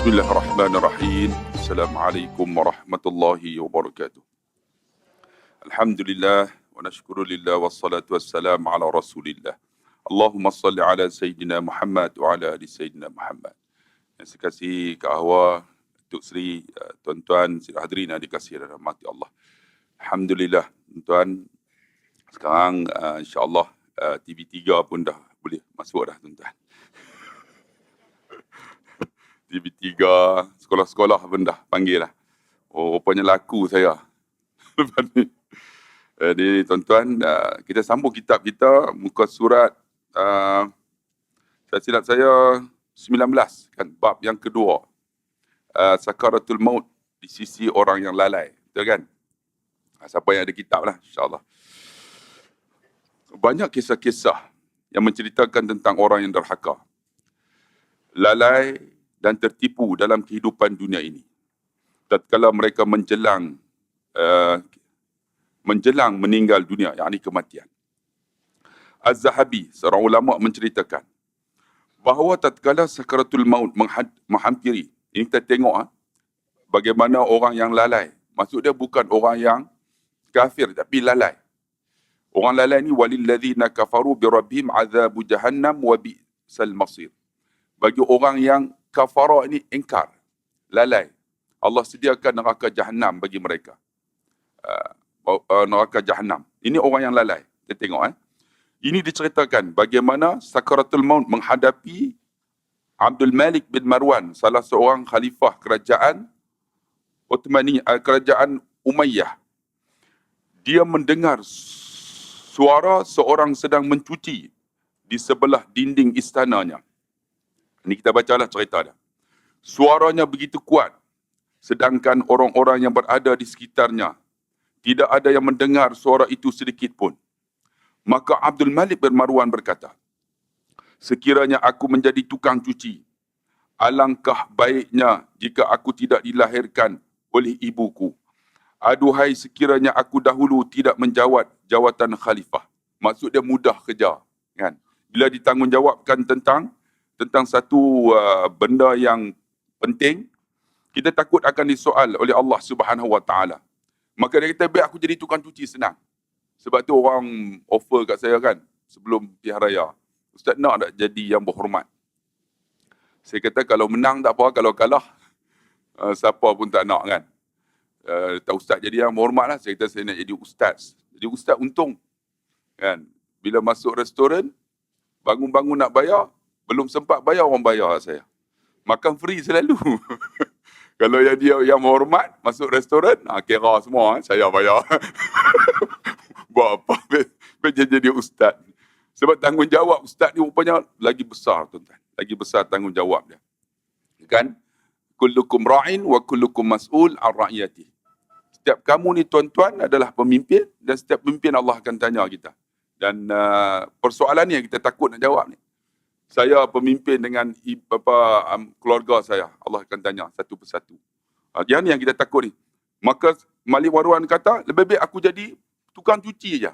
Bismillahirrahmanirrahim. Assalamualaikum warahmatullahi wabarakatuh. Alhamdulillah wa nashkurulillah wassalatu wassalamu ala rasulillah. Allahumma salli ala Sayyidina Muhammad wa ala ali Sayyidina Muhammad. Yang saya kasih ke Ahwa, Tuk Sri, tuan-tuan, sidang hadirin yang dikasihi dan rahmati Allah. Alhamdulillah, tuan-tuan. Sekarang insya-Allah TV3 pun dah boleh masuk dah, tuan-tuan. TV3, sekolah-sekolah pun dah panggil lah. Oh, rupanya laku saya. Lepas ni. Jadi tuan-tuan, kita sambung kitab kita, muka surat, silap saya 19, kan, bab yang kedua. Sakaratul maut di sisi orang yang lalai. Betul kan? Siapa yang ada kitab lah, insyaAllah. Banyak kisah-kisah yang menceritakan tentang orang yang derhaka, lalai dan tertipu dalam kehidupan dunia ini. Tatkala mereka menjelang meninggal dunia, yakni kematian. Az-Zahabi, seorang ulama, menceritakan bahawa tatkala sakaratul maut menghampiri, ini kita tengok bagaimana orang yang lalai. Maksud dia bukan orang yang kafir, tapi lalai. Orang lalai ni, walilladzina kafaru birabbihim azabu jahannam wa bi'sal masir. Bagi orang yang kafara ini ingkar, lalai, Allah sediakan neraka jahanam bagi mereka. Neraka jahanam. Ini orang yang lalai. Kita tengok. Ini diceritakan bagaimana sakaratul maut menghadapi Abdul Malik bin Marwan, salah seorang khalifah kerajaan kerajaan Umayyah. Dia mendengar suara seorang sedang mencuci di sebelah dinding istananya. Ini kita bacalah cerita dia. Suaranya begitu kuat, sedangkan orang-orang yang berada di sekitarnya tidak ada yang mendengar suara itu sedikit pun. Maka Abdul Malik bin Marwan berkata, sekiranya aku menjadi tukang cuci, alangkah baiknya jika aku tidak dilahirkan oleh ibuku. Aduhai, sekiranya aku dahulu tidak menjawat jawatan khalifah. Maksud dia mudah kerja, kan? Bila ditanggungjawabkan tentang satu benda yang penting, kita takut akan disoal oleh Allah Subhanahu Wa Taala. Maka dia kata, biar aku jadi tukang cuci, senang. Sebab tu orang offer kat saya, kan, sebelum pihak raya, Ustaz nak tak jadi yang berhormat? Saya kata kalau menang tak apa, kalau kalah siapa pun tak nak, kan. Tak Ustaz jadi yang berhormat lah. Saya kata saya nak jadi ustaz. Jadi ustaz untung, kan. Bila masuk restoran, bangun-bangun nak bayar, belum sempat bayar, orang bayar saya. Makan free selalu. Kalau yang dia yang hormat masuk restoran, kira semua saya bayar. Buat apa? Dia jadi ustaz. Sebab tanggungjawab ustaz ni rupanya lagi besar, tuan-tuan. Lagi besar tanggungjawab dia. Kan? Kullukum ra'in wa kullukum mas'ul an ra'iyati. Setiap kamu ni, tuan-tuan, adalah pemimpin, dan setiap pemimpin Allah akan tanya kita. Dan persoalan ni yang kita takut nak jawab ni. Saya pemimpin dengan keluarga saya. Allah akan tanya satu persatu. Yang ni yang kita takut ni. Maka Malik Marwan kata, lebih baik aku jadi tukang cuci je.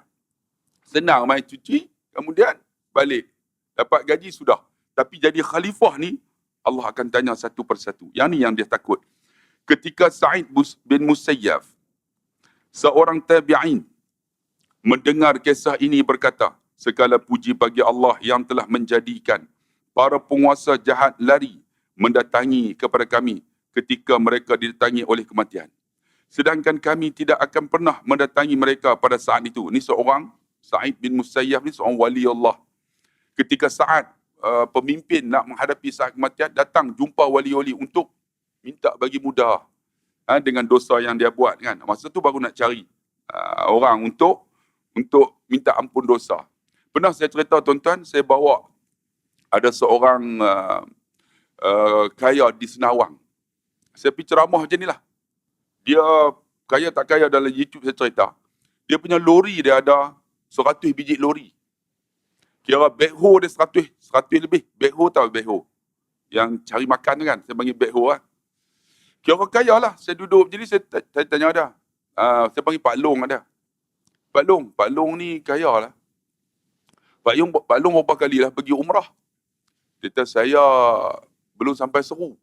Senang main cuci, kemudian balik. Dapat gaji sudah. Tapi jadi khalifah ni, Allah akan tanya satu persatu. Yang ni yang dia takut. Ketika Sa'id bin Musayyab, seorang tabi'in, mendengar kisah ini berkata, segala puji bagi Allah yang telah menjadikan para penguasa jahat lari mendatangi kepada kami ketika mereka didatangi oleh kematian. Sedangkan kami tidak akan pernah mendatangi mereka pada saat itu. Ini seorang, Sa'id bin Musayyab ni seorang wali Allah. Ketika saat pemimpin nak menghadapi saat kematian, datang jumpa wali-wali untuk minta bagi mudah dengan dosa yang dia buat, kan. Masa tu baru nak cari orang untuk minta ampun dosa. Pernah saya cerita, tuan-tuan, saya bawa ada seorang kaya di Senawang. Saya pergi ceramah macam ni lah. Dia kaya tak kaya, dalam YouTube saya cerita. Dia punya lori dia ada 100 biji lori. Kira backhoe dia 100 lebih. Backhoe tahu backhoe? Yang cari makan tu, kan. Saya panggil backhoe lah. Kira kaya lah. Saya duduk. Jadi saya tanya dia. Saya panggil Pak Long ada. Pak Long ni kaya lah. Pak Long berapa kali lah pergi umrah. Dia kata, saya belum sampai seru.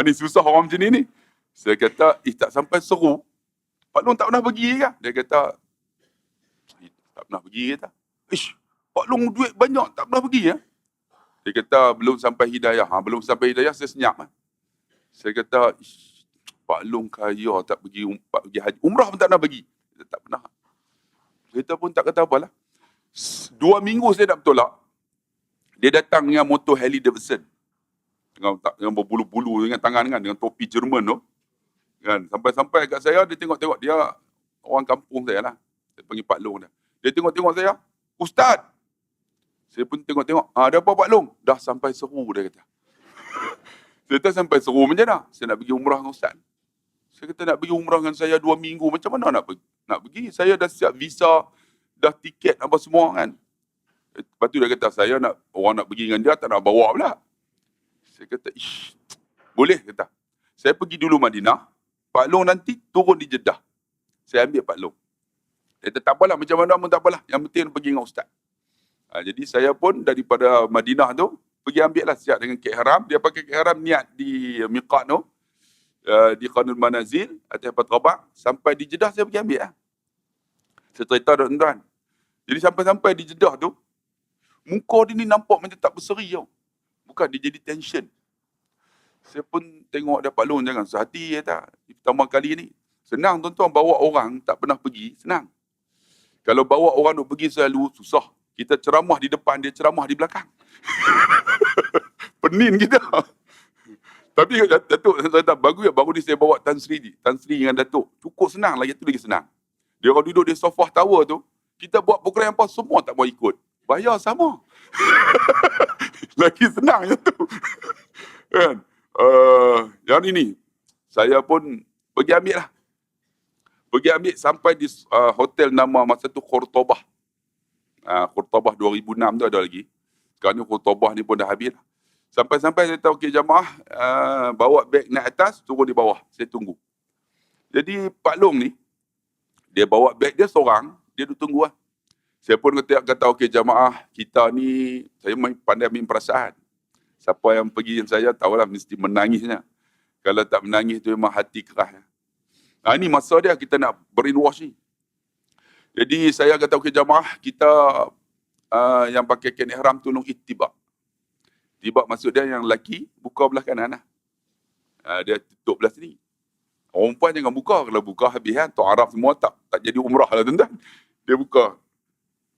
Ni susah orang macam ni. Saya kata, tak sampai seru. Pak Long tak pernah pergi kan? Dia kata, tak pernah pergi kata. Pak Long duit banyak, tak pernah pergi ya? Dia kata, belum sampai hidayah. Belum sampai hidayah, saya senyap. Saya kata, Pak Long kaya, tak pergi haji. Umrah pun tak pernah pergi. Dia tak pernah. Kita pun tak kata apalah. 2 minggu saya nak bertolak. Dia datang dengan motor Harley Davidson. Dengan berbulu-bulu, dengan tangan kan, dengan topi Jerman tu. Kan? Sampai-sampai kat saya, dia tengok-tengok. Dia orang kampung saya lah. Saya panggil Pak Long dah. Dia tengok-tengok saya. Ustaz! Saya pun tengok-tengok. Ada apa Pak Long? Dah sampai seru, dia kata. Saya kata sampai seru macam mana? Saya nak pergi umrah dengan Ustaz. Saya kata nak pergi umrah dengan saya 2 minggu. Macam mana nak pergi? Saya dah siap visa, dah tiket apa semua kan. Lepas tu dia kata, orang nak pergi dengan dia, tak nak bawa pula. Saya kata, boleh kata. Saya pergi dulu Madinah. Pak Long nanti turun di Jeddah. Saya ambil Pak Long. Dia kata, tak apalah, macam mana pun tak apalah. Yang penting pergi dengan Ustaz. Jadi saya pun daripada Madinah tu, pergi ambil lah siap dengan kek haram. Dia pakai kek haram niat di miqat tu. Di Qanul Manazil, atas Patrabak. Sampai di Jeddah saya pergi ambil lah. Saya cerita tuan-tuan. Jadi sampai-sampai di Jeddah tu, muka dia ni nampak macam tak berseri tau. Bukan, dia jadi tension. Saya pun tengok dia, Pak Long jangan sehati kata. Pertama kali ni. Senang tuan-tuan bawa orang tak pernah pergi, senang. Kalau bawa orang nak pergi selalu, susah. Kita ceramah di depan, dia ceramah di belakang. Penin kita. Tapi Datuk, saya kata, baru ni saya bawa Tan Sri dengan Datuk. Cukup senang lagi, tu lagi senang. Dia orang duduk di sofa tower tu, kita buat program apa, semua tak mau ikut. Bayar sama. Lagi senang je tu. Kan? Yang ini, saya pun pergi ambil lah. Pergi ambil sampai di hotel nama masa tu Khurtabah. Khurtabah 2006 tu ada lagi. Sekarang ni Khurtabah ni pun dah habis lah. Sampai-sampai saya tahu, okey jamaah, bawa beg naik atas, turun di bawah. Saya tunggu. Jadi Pak Long ni, dia bawa beg dia seorang, dia duduk tunggu lah. Saya pun kata okey jamaah, kita ni, saya pandai main perasaan. Siapa yang pergi dengan saya, tahulah mesti menangisnya. Kalau tak menangis tu memang hati keras. Ini masa dia kita nak brainwash ni. Jadi saya kata okey jamaah, kita yang pakai kain ihram tolong ittibak. Tibak maksud dia yang lelaki, buka belah kanan lah. Dia tutup belah sini. Orang perempuan jangan buka. Kalau buka habis kan, Arab semua tak jadi umrah lah tuan-tuan. Dia buka.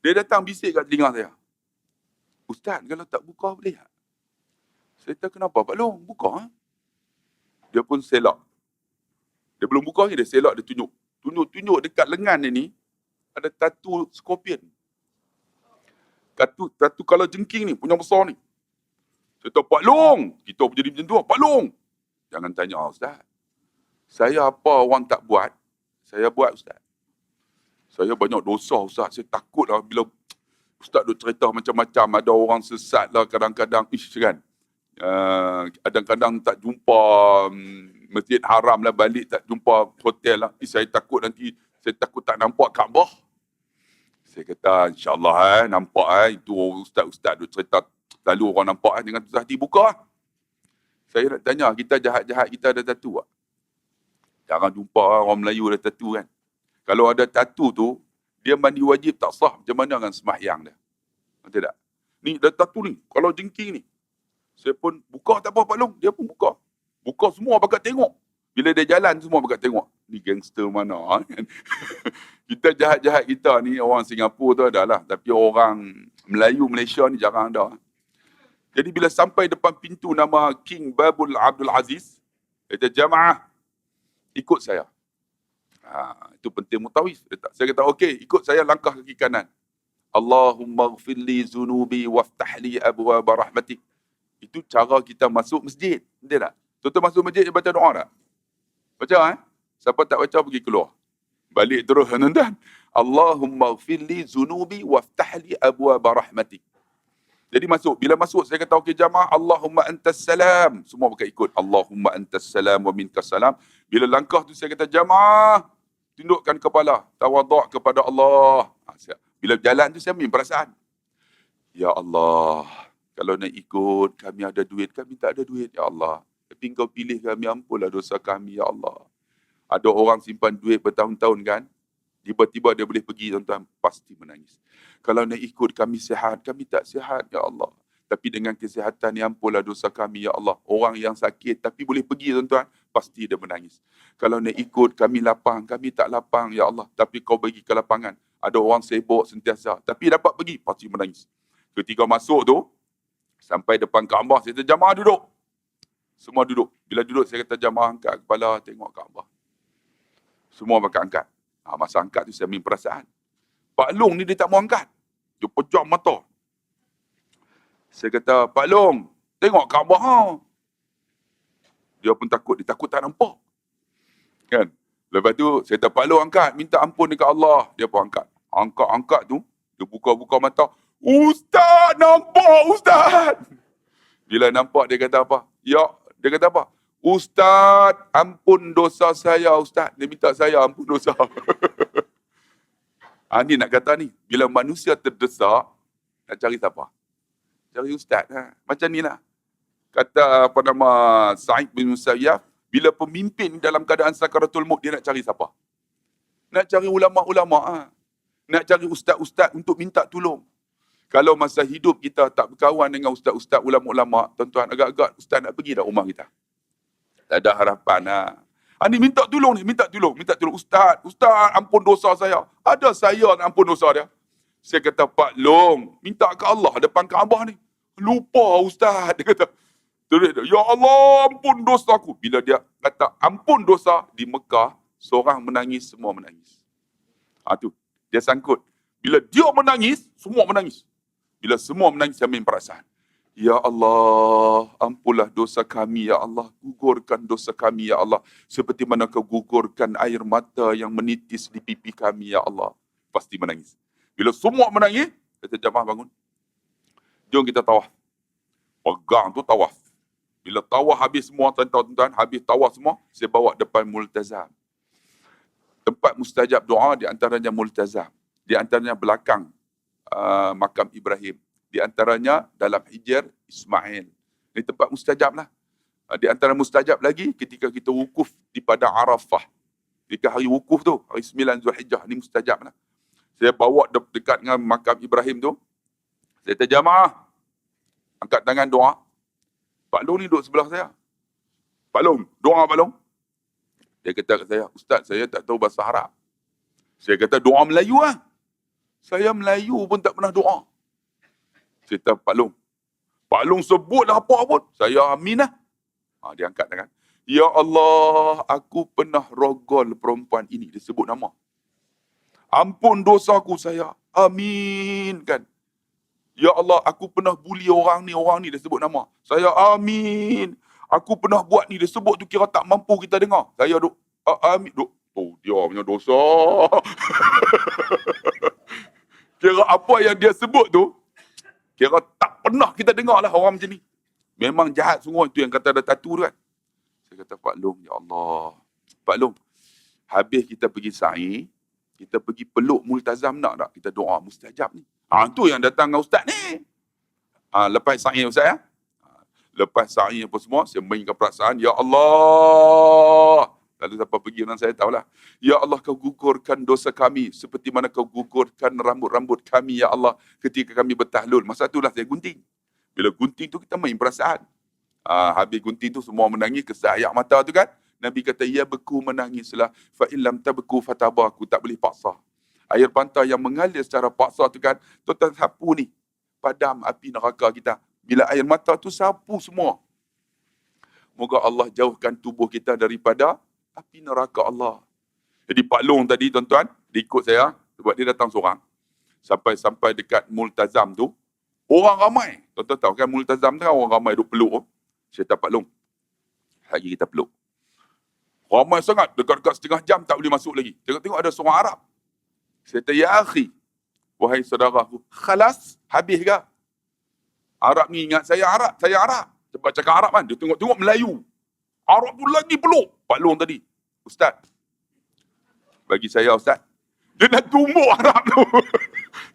Dia datang bisik kat telinga saya. Ustaz, kalau tak buka boleh tak? Saya kata, kenapa Pak Long? Buka. Dia pun selak. Dia belum buka ni, dia selak, dia tunjuk. Tunjuk dekat lengan dia ni, ada tatu scorpion. Tatu kalau jengking ni, punya besar ni. Saya tahu, Pak Long. Kita pun jadi macam tu. Pak Long. Jangan tanya, Ustaz. Saya apa orang tak buat, saya buat, Ustaz. Saya banyak dosa, Ustaz. Saya takut lah bila Ustaz duk cerita macam-macam. Ada orang sesat lah kadang-kadang. Kan. Kadang-kadang tak jumpa Masjid Haram lah, balik tak jumpa hotel lah. Saya takut nanti, saya takut tak nampak Kaabah. Saya kata, insyaAllah nampak itu Ustaz-Ustaz duk cerita. Lalu orang nampak dengan susah hati buka. Saya nak tanya, kita jahat-jahat kita ada tatu tak? Jarang jumpa orang Melayu ada tatu kan. Kalau ada tatu tu, dia mandi wajib tak sah. Macam mana dengan sembahyang dia? Betul tak? Ni ada tatu ni, kalau jengking ni. Saya pun buka tak apa Pak Long, dia pun buka. Buka semua bakat tengok. Bila dia jalan semua bakat tengok. Ni gangster mana kan? Kita jahat-jahat kita ni, orang Singapura tu adalah. Tapi orang Melayu, Malaysia ni jarang ada. Jadi bila sampai depan pintu nama King Babul Abdul Aziz, kata jamaah, ikut saya. Itu penting mutawif. Saya kata, okey, ikut saya langkah kaki kanan. Allahumma ghfirli zunubi waftahli abwaaba rahmatik. Itu cara kita masuk masjid. Betul tak? Tuan-tuan masuk masjid, dia baca doa tak? Baca Siapa tak baca, pergi keluar. Balik terus, tuan-tuan. Allahumma ghfirli zunubi waftahli abwaaba rahmatik. Jadi masuk. Bila masuk, saya kata, okey jamaah, Allahumma antas salam. Semua pakai ikut. Allahumma antas salam wa minkas salam. Bila langkah tu, saya kata, jamaah, tundukkan kepala. Tawaduk kepada Allah. Bila jalan tu, saya ambil perasaan. Ya Allah, kalau nak ikut, kami ada duit, kami tak ada duit. Ya Allah, Tapi Engkau pilih kami, ampunlah dosa kami, ya Allah. Ada orang simpan duit bertahun-tahun kan, tiba-tiba dia boleh pergi, tuan-tuan, pasti menangis. Kalau nak ikut kami sihat, kami tak sihat, ya Allah. Tapi dengan kesihatan ni, ampunlah dosa kami, ya Allah. Orang yang sakit tapi boleh pergi, tuan-tuan, pasti dia menangis. Kalau nak ikut kami lapang, kami tak lapang, ya Allah. Tapi kau bagi kelapangan. Ada orang sibuk sentiasa, tapi dapat pergi, pasti menangis. Ketika masuk tu, sampai depan Kaabah, saya kata, jamaah duduk. Semua duduk. Bila duduk, saya kata, jamaah angkat kepala, tengok Kaabah. Semua pakai angkat. Masa angkat tu, saya ambil perasaan. Pak Long ni dia tak mau angkat. Dia pejam mata. Saya kata, Pak Long, tengok Kaabah. Dia pun takut. Dia takut tak nampak. Kan? Lepas tu, saya kata, Pak Long angkat. Minta ampun dekat Allah. Dia pun angkat. Angkat tu, dia buka-buka mata. Ustaz, nampak Ustaz. Bila nampak, dia kata apa? Ya, dia kata apa? Ustaz, ampun dosa saya, Ustaz. Dia minta saya ampun dosa. Ni nak kata ni, bila manusia terdesak, nak cari siapa? Cari Ustaz. Macam ni lah. Kata apa nama Sa'id bin Musayyab, bila pemimpin dalam keadaan sakaratul maut, dia nak cari siapa? Nak cari ulama'-ulama'. Nak cari ustaz-ustaz untuk minta tolong. Kalau masa hidup kita tak berkawan dengan ustaz-ustaz, ulama'-ulama', tuan-tuan, agak-agak ustaz nak pergi dah rumah kita. Tak ada harapan. Ni minta tolong. Ustaz, ampun dosa saya. Ada saya nak ampun dosa dia. Saya kata, Pak Long, minta ke Allah depan Kaabah ni. Lupa Ustaz. Dia kata, ya Allah, ampun dosaku. Bila dia kata ampun dosa di Mekah, seorang menangis, semua menangis. Tu, dia sangkut. Bila dia menangis, semua menangis. Bila semua menangis, saya ambil perasaan. Ya Allah, ampunlah dosa kami, ya Allah. Gugurkan dosa kami, ya Allah. Seperti mana kau gugurkan air mata yang menitis di pipi kami, ya Allah. Pasti menangis. Bila semua menangis, kata jamaah bangun. Jom kita tawaf. Pegang tu tawaf. Bila tawaf habis semua, tuan-tuan, habis tawaf semua, saya bawa depan multazam. Tempat mustajab doa, di antaranya multazam. Di antaranya belakang makam Ibrahim. Di antaranya dalam hijr Ismail. Ini tempat mustajab lah. Di antara mustajab lagi, ketika kita wukuf di pada Arafah. Ketika hari wukuf tu, hari 9 Zulhijjah, ini mustajab lah. Saya bawa dekat dengan makam Ibrahim tu. Saya kata, jamaah, angkat tangan doa. Pak Long ni duduk sebelah saya. Pak Long, doa Pak Long. Dia kata kat saya, Ustaz, saya tak tahu bahasa Arab. Saya kata, doa Melayu lah. Saya Melayu pun tak pernah doa. Saya kata, Pak Long sebutlah apa pun. Saya amin lah. Dia angkat tangan. Ya Allah, aku pernah rogol perempuan ini. Dia sebut nama. Ampun dosaku saya. Amin. Kan? Ya Allah, aku pernah bully orang ni. Dia sebut nama. Saya amin. Aku pernah buat ni. Dia sebut tu kira tak mampu kita dengar. Saya duk, amin. Dia punya dosa. Kira apa yang dia sebut tu, kira tak pernah kita dengar lah orang macam ni. Memang jahat semua itu yang kata ada tatu tu kan. Saya kata, Pak Long, ya Allah. Pak Long, habis kita pergi sa'i, kita pergi peluk multazam nak tak? Kita doa mustajab ni. Tu yang datang dengan ustaz ni. Lepas sa'i ustaz ya. Lepas sa'i apa semua, saya mainkan perasaan, ya Allah. Lalu siapa pergi dengan saya tahulah. Ya Allah, kau gugurkan dosa kami seperti mana kau gugurkan rambut-rambut kami, ya Allah, ketika kami bertahlul. Masa itulah saya gunting. Bila gunting tu kita main perasaan. Habis gunting tu semua menangis, kesah air mata tu kan. Nabi kata, ya beku menangislah. Fa illam tabku fatabaku. Tak boleh paksa. Air mata yang mengalir secara paksa tu kan, tuan-tuan sapu ni. Padam api neraka kita. Bila air mata tu sapu semua. Moga Allah jauhkan tubuh kita daripada api neraka Allah. Jadi Pak Long tadi tuan-tuan, dia ikut saya sebab dia datang seorang. Sampai dekat multazam tu, orang ramai. Tuan-tuan tahu kan multazam tu kan orang ramai duk peluk. Saya kata, Pak Long, lagi kita peluk. Ramai sangat, dekat-dekat setengah jam tak boleh masuk lagi. Tengok-tengok ada seorang Arab. Saya kata, ya akhi, wahai saudaraku, khalas, habis ke? Arab ni ingat saya Arab. Sebab cakap Arab kan, dia tengok-tengok Melayu. Arab tu lagi peluk. Pak Long tadi, Ustaz, bagi saya Ustaz, dia nak tumbuk Arab tu.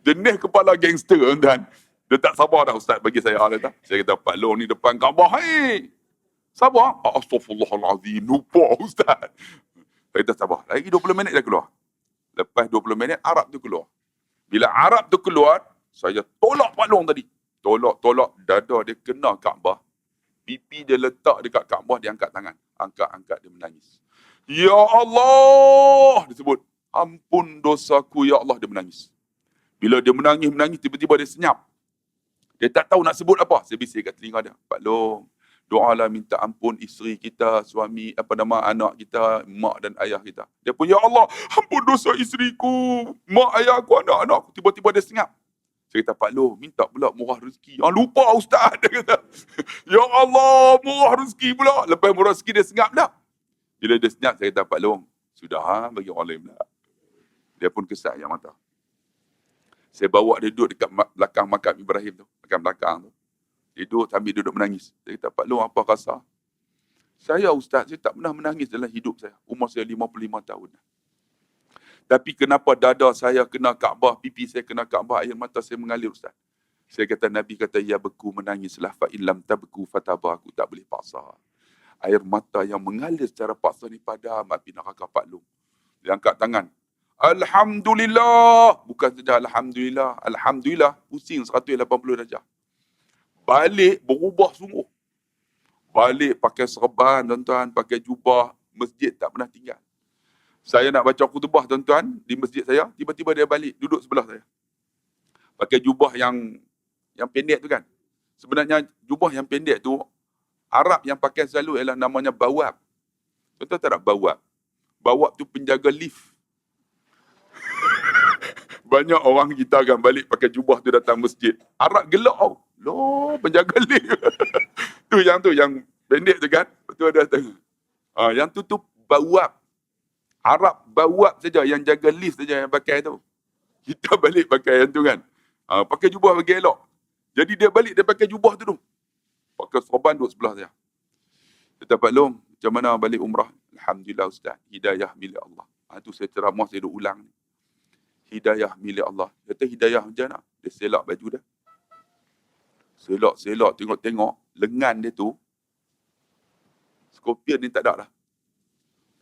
Jenis kepala gangster tuan. Dia tak sabar dah Ustaz bagi saya. Saya kata, Pak Long ni depan Kaabah. Hei, Sabar. Astaghfirullahalazim. Lupa Ustaz. Saya kata sabar. Lagi 20 minit dah keluar. Lepas 20 minit, Arab tu keluar. Bila Arab tu keluar, saya tolak Pak Long tadi. Tolak. Dada dia kena Kaabah. Pipi dia letak dekat Kaabah, dia angkat tangan. Angkat, dia menangis. Ya Allah! Dia sebut, ampun dosaku, ya Allah. Dia menangis. Bila dia menangis, tiba-tiba dia senyap. Dia tak tahu nak sebut apa. Saya bisik kat telinga dia. Pak Long, doalah minta ampun isteri kita, suami, anak kita, mak dan ayah kita. Dia pun, ya Allah, ampun dosa isteriku, mak, ayah aku, anak-anak aku. Tiba-tiba dia senyap. Saya kata, Pak Long, minta pula murah rezeki. Lupa Ustaz. Dia kata, ya Allah, murah rezeki pula. Lepas murah rezeki, dia senyap pula. Bila dia senyap, saya kata, Pak Long, sudah bagi orang lain pula. Dia pun kesat yang mata. Saya bawa dia duduk dekat belakang makam Ibrahim tu. Makam belakang tu. Sambil duduk menangis. Saya kata, Pak Long, apa rasa? Saya Ustaz, saya tak pernah menangis dalam hidup saya. Umur saya 55 tahun. Tapi kenapa dada saya kena Kaabah, pipi saya kena Kaabah, air mata saya mengalir Ustaz? Saya kata, Nabi kata, ya beku menangislah, fa'in lam tabku fatabaku. Tak boleh paksa. Air mata yang mengalir secara paksa ni padam api neraka Pak Long. Dia angkat tangan. Alhamdulillah. Bukan saja Alhamdulillah. Alhamdulillah. Pusing 180 darjah. Balik berubah sungguh. Balik pakai serban, tuan-tuan. Pakai jubah. Masjid tak pernah tinggal. Saya nak baca khutbah, tuan-tuan, di masjid saya. Tiba-tiba dia balik. Duduk sebelah saya. Pakai jubah yang pendek tu kan. Sebenarnya jubah yang pendek tu, Arab yang pakai selalu ialah namanya bawab. Tuan-tuan tak ada bawab. Bawab tu penjaga lift. Banyak orang kita kan balik pakai jubah tu datang masjid. Arab gelak tau. Loh, penjaga lift. yang pendek tu kan. Betul ada datang. Yang tu bawab. Arab bawab saja yang jaga lift saja yang pakai tu. Kita balik pakai yang tu kan. Pakai jubah bagi elok. Jadi dia balik dia pakai jubah tu. Pakai serban duduk sebelah saya. Kata, Pak Long, macam mana balik umrah? Alhamdulillah Ustaz. Hidayah milik Allah. Tu saya ceramah, saya duk ulang. Hidayah milik Allah. Kata hidayah macam mana? Dia selak baju dia. Selak, tengok-tengok. Lengan dia tu, Scorpion ni tak ada dah.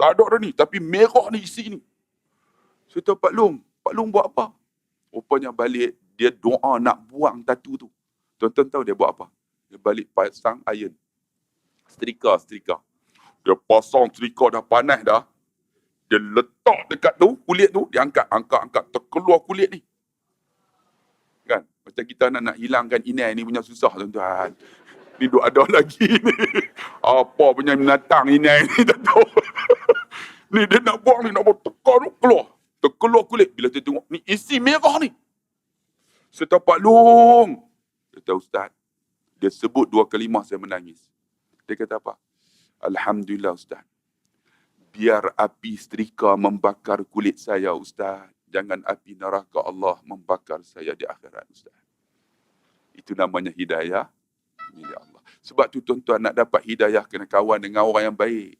Tak ada dah ni. Tapi merah ni isi ni. Saya kata, Pak Long buat apa? Rupanya balik, dia doa nak buang tatu tu. Tuan-tuan tahu dia buat apa? Dia balik pasang iron. Setrika. Dia pasang setrika dah panas dah. Dia letak dekat tu, kulit tu, dia angkat. Terkeluar kulit ni. Kan? Macam kita nak hilangkan inai ni punya susah, tuan-tuan. Ni duk ada lagi ni. Apa punya binatang inai ni, tak tahu. Ni dia nak buang ni, nak buang tekar tu, keluar. Terkeluar kulit. Bila dia tengok, ni isi merah ni. Saya tahu, Pak Long. Dia tahu, Ustaz. Dia sebut 2 kalimah, saya menangis. Dia kata apa? Alhamdulillah Ustaz. Biar api setrika membakar kulit saya Ustaz. Jangan api neraka Allah membakar saya di akhirat Ustaz. Itu namanya hidayah milik Allah. Sebab tu tuan-tuan nak dapat hidayah kena kawan dengan orang yang baik.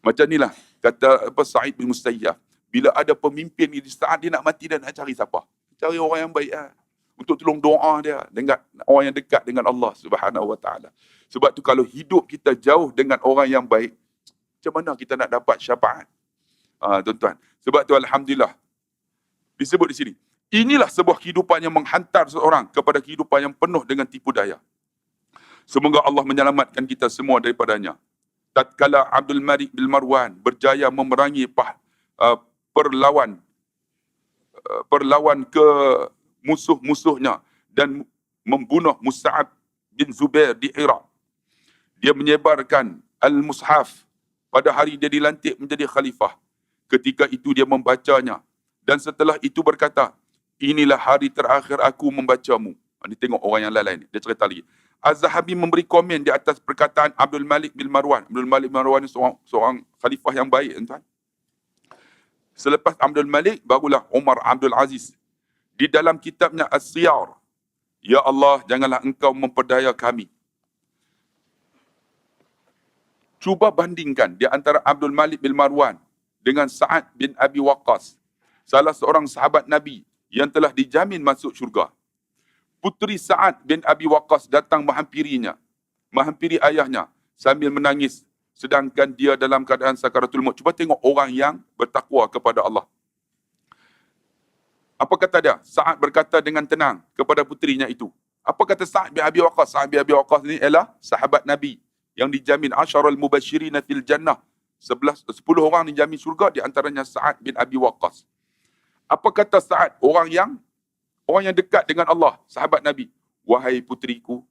Macam inilah kata Sa'id bin Musayyab. Bila ada pemimpin ni, saat dia nak mati, dia nak cari siapa? Cari orang yang baik lah. Untuk tolong doa dia dengan orang yang dekat dengan Allah Subhanahu Wa Taala. Sebab tu kalau hidup kita jauh dengan orang yang baik, macam mana kita nak dapat syafaat? Tuan-tuan. Sebab tu alhamdulillah disebut di sini. Inilah sebuah kehidupan yang menghantar seorang kepada kehidupan yang penuh dengan tipu daya. Semoga Allah menyelamatkan kita semua daripadanya. Tatkala Abdul Malik bin Marwan berjaya memerangi perlawan ke musuh-musuhnya dan membunuh Mus'ab bin Zubair di Iraq. Dia menyebarkan Al-Mushaf pada hari dia dilantik menjadi khalifah. Ketika itu dia membacanya dan setelah itu berkata, inilah hari terakhir aku membacamu. Ini tengok orang yang lain ni. Dia cerita lagi. Az-Zahabi memberi komen di atas perkataan Abdul Malik bin Marwan. Abdul Malik bin Marwan ni seorang khalifah yang baik, tuan. Selepas Abdul Malik, barulah Umar Abdul Aziz. Di dalam kitabnya As-Siyar, ya Allah, janganlah engkau memperdaya kami. Cuba bandingkan di antara Abdul Malik bin Marwan dengan Sa'ad bin Abi Waqqas, salah seorang sahabat Nabi yang telah dijamin masuk syurga. Puteri Sa'ad bin Abi Waqqas datang menghampiri ayahnya. sambil menangis sedangkan dia dalam keadaan sakaratul maut. Cuba tengok orang yang bertakwa kepada Allah. Apa kata dia? Sa'ad berkata dengan tenang kepada puterinya itu. Apa kata Sa'ad bin Abi Waqqas? Sa'ad bin Abi Waqqas ni ialah sahabat Nabi yang dijamin Asyarul Mubashirina fil Jannah. 10 orang dijamin syurga, di antaranya Sa'ad bin Abi Waqqas. Apa kata Sa'ad? Orang yang dekat dengan Allah, sahabat Nabi. Wahai puteriku,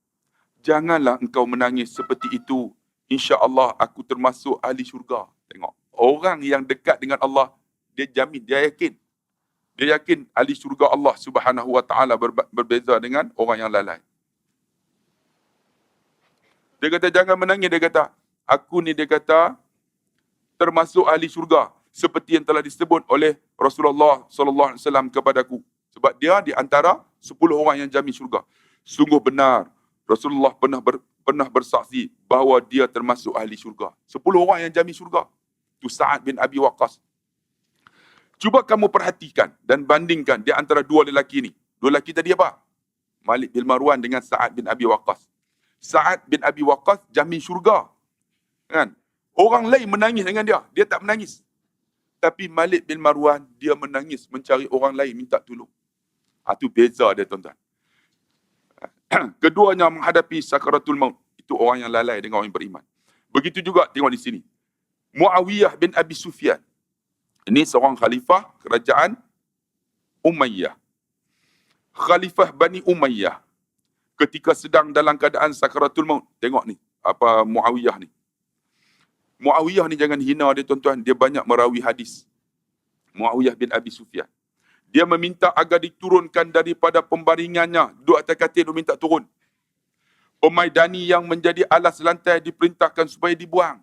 janganlah engkau menangis seperti itu. InsyaAllah aku termasuk ahli syurga. Tengok. Orang yang dekat dengan Allah, dia jamin, dia yakin. Dia yakin ahli syurga Allah Subhanahu wa ta'ala berbeza dengan orang yang lalai. Dia kata jangan menangis, dia kata aku ni, dia kata termasuk ahli syurga seperti yang telah disebut oleh Rasulullah sallallahu alaihi wasallam kepadaku. Sebab dia di antara 10 orang yang jamin syurga. Sungguh benar Rasulullah pernah bersaksi bahawa dia termasuk ahli syurga. 10 orang yang jamin syurga. Itu Sa'ad bin Abi Waqqas. Cuba kamu perhatikan dan bandingkan di antara dua lelaki ni. Dua lelaki tadi apa? Malik bin Marwan dengan Sa'ad bin Abi Waqqas. Sa'ad bin Abi Waqqas jamin syurga. Kan? Orang lain menangis dengan dia. Dia tak menangis. Tapi Malik bin Marwan, dia menangis mencari orang lain minta tolong. Itu beza dia, tuan-tuan. Keduanya menghadapi sakaratul maut. Itu orang yang lalai dengan orang yang beriman. Begitu juga tengok di sini. Muawiyah bin Abi Sufyan. Ini seorang khalifah kerajaan Umayyah. Khalifah Bani Umayyah. Ketika sedang dalam keadaan sakaratul maut. Tengok ni, apa Muawiyah ni. Muawiyah ni jangan hina dia, tuan-tuan. Dia banyak merawi hadis. Muawiyah bin Abi Sufyan. Dia meminta agar diturunkan daripada pembaringannya. Duduk atas katil, dia minta turun. Pemaidani yang menjadi alas lantai diperintahkan supaya dibuang.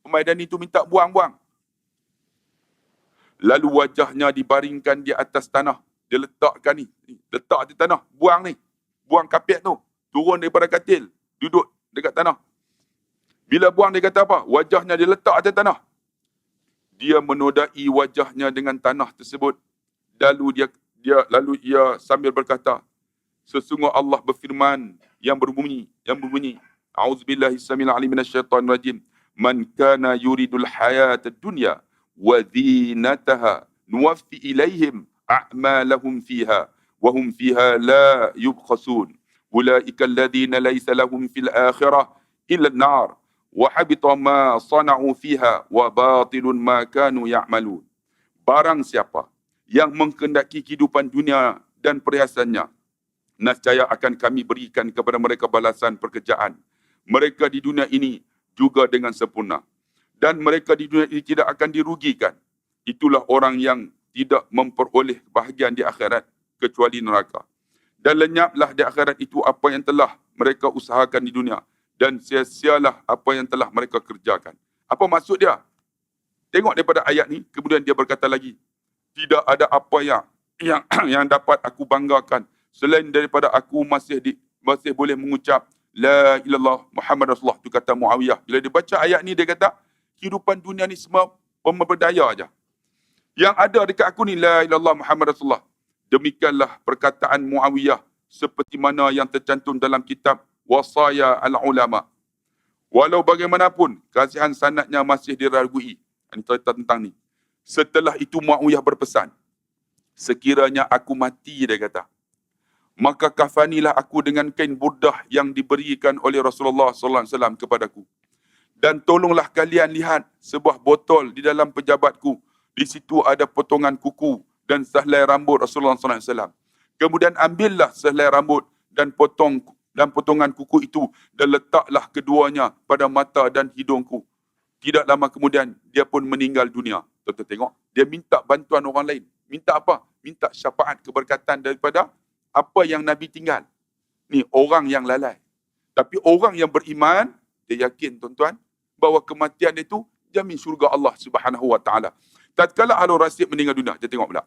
Pemaidani itu minta buang-buang. Lalu wajahnya dibaringkan di atas tanah. Dia letakkan ni. Letak di tanah. Buang ni. Buang kapet tu. Turun daripada katil. Duduk dekat tanah. Bila buang dia kata apa? Wajahnya dia letak atas tanah. Dia menodai wajahnya dengan tanah tersebut. Lalu ia sambil berkata, sesungguh Allah berfirman yang berbunyi. A'udzubillahi samil alim minasyaitanir rajim. Man kana yuridul hayatad dunya wa zinataha nuwaffi ilaihim a'malahum fiha wa hum fiha la yubkhasun. Ulaika alladhina laysa lahum fil akhirah illa an-nar wa habita ma sana'u fiha wa batilun ma kanu ya'malun. Barang siapa yang menghendaki kehidupan dunia dan perhiasannya, nescaya akan kami berikan kepada mereka balasan pekerjaan mereka di dunia ini juga dengan sempurna. Dan mereka di dunia ini tidak akan dirugikan. Itulah orang yang tidak memperoleh kebahagiaan di akhirat kecuali neraka. Dan lenyaplah di akhirat itu apa yang telah mereka usahakan di dunia. Dan sia-sialah apa yang telah mereka kerjakan. Apa maksud dia? Tengok daripada ayat ni, kemudian dia berkata lagi, tidak ada apa yang dapat aku banggakan selain daripada aku masih boleh mengucap la ilallah Muhammad Rasulullah. Itu kata Muawiyah. Bila dia baca ayat ni, dia kata kehidupan dunia ni semua pemberdaya aja. Yang ada dekat aku ni la ilallah Muhammad Rasulullah. Demikianlah perkataan Muawiyah seperti mana yang tercantum dalam kitab Wasaya al-Ulama. Walau bagaimanapun kasihan sanadnya masih diragui. Ini cerita tentang ni. Setelah itu Muawiyah berpesan, sekiranya aku mati, dia kata, maka kafanilah aku dengan kain burdah yang diberikan oleh Rasulullah sallallahu alaihi wasallam kepadaku. Dan tolonglah kalian lihat sebuah botol di dalam pejabatku. Di situ ada potongan kuku dan sehelai rambut Rasulullah sallallahu alaihi wasallam. Kemudian ambillah sehelai rambut dan potongan kuku itu dan letaklah keduanya pada mata dan hidungku. Tidak lama kemudian dia pun meninggal dunia. Tuan-tuan tengok, dia minta bantuan orang lain. Minta apa? Minta syafaat keberkatan daripada apa yang Nabi tinggal. Ni orang yang lalai. Tapi orang yang beriman, dia yakin, tuan-tuan, bahawa kematian itu jamin syurga Allah Subhanahu wa taala. Tatkala Harun Rasyid meninggal dunia, kita tengok pula.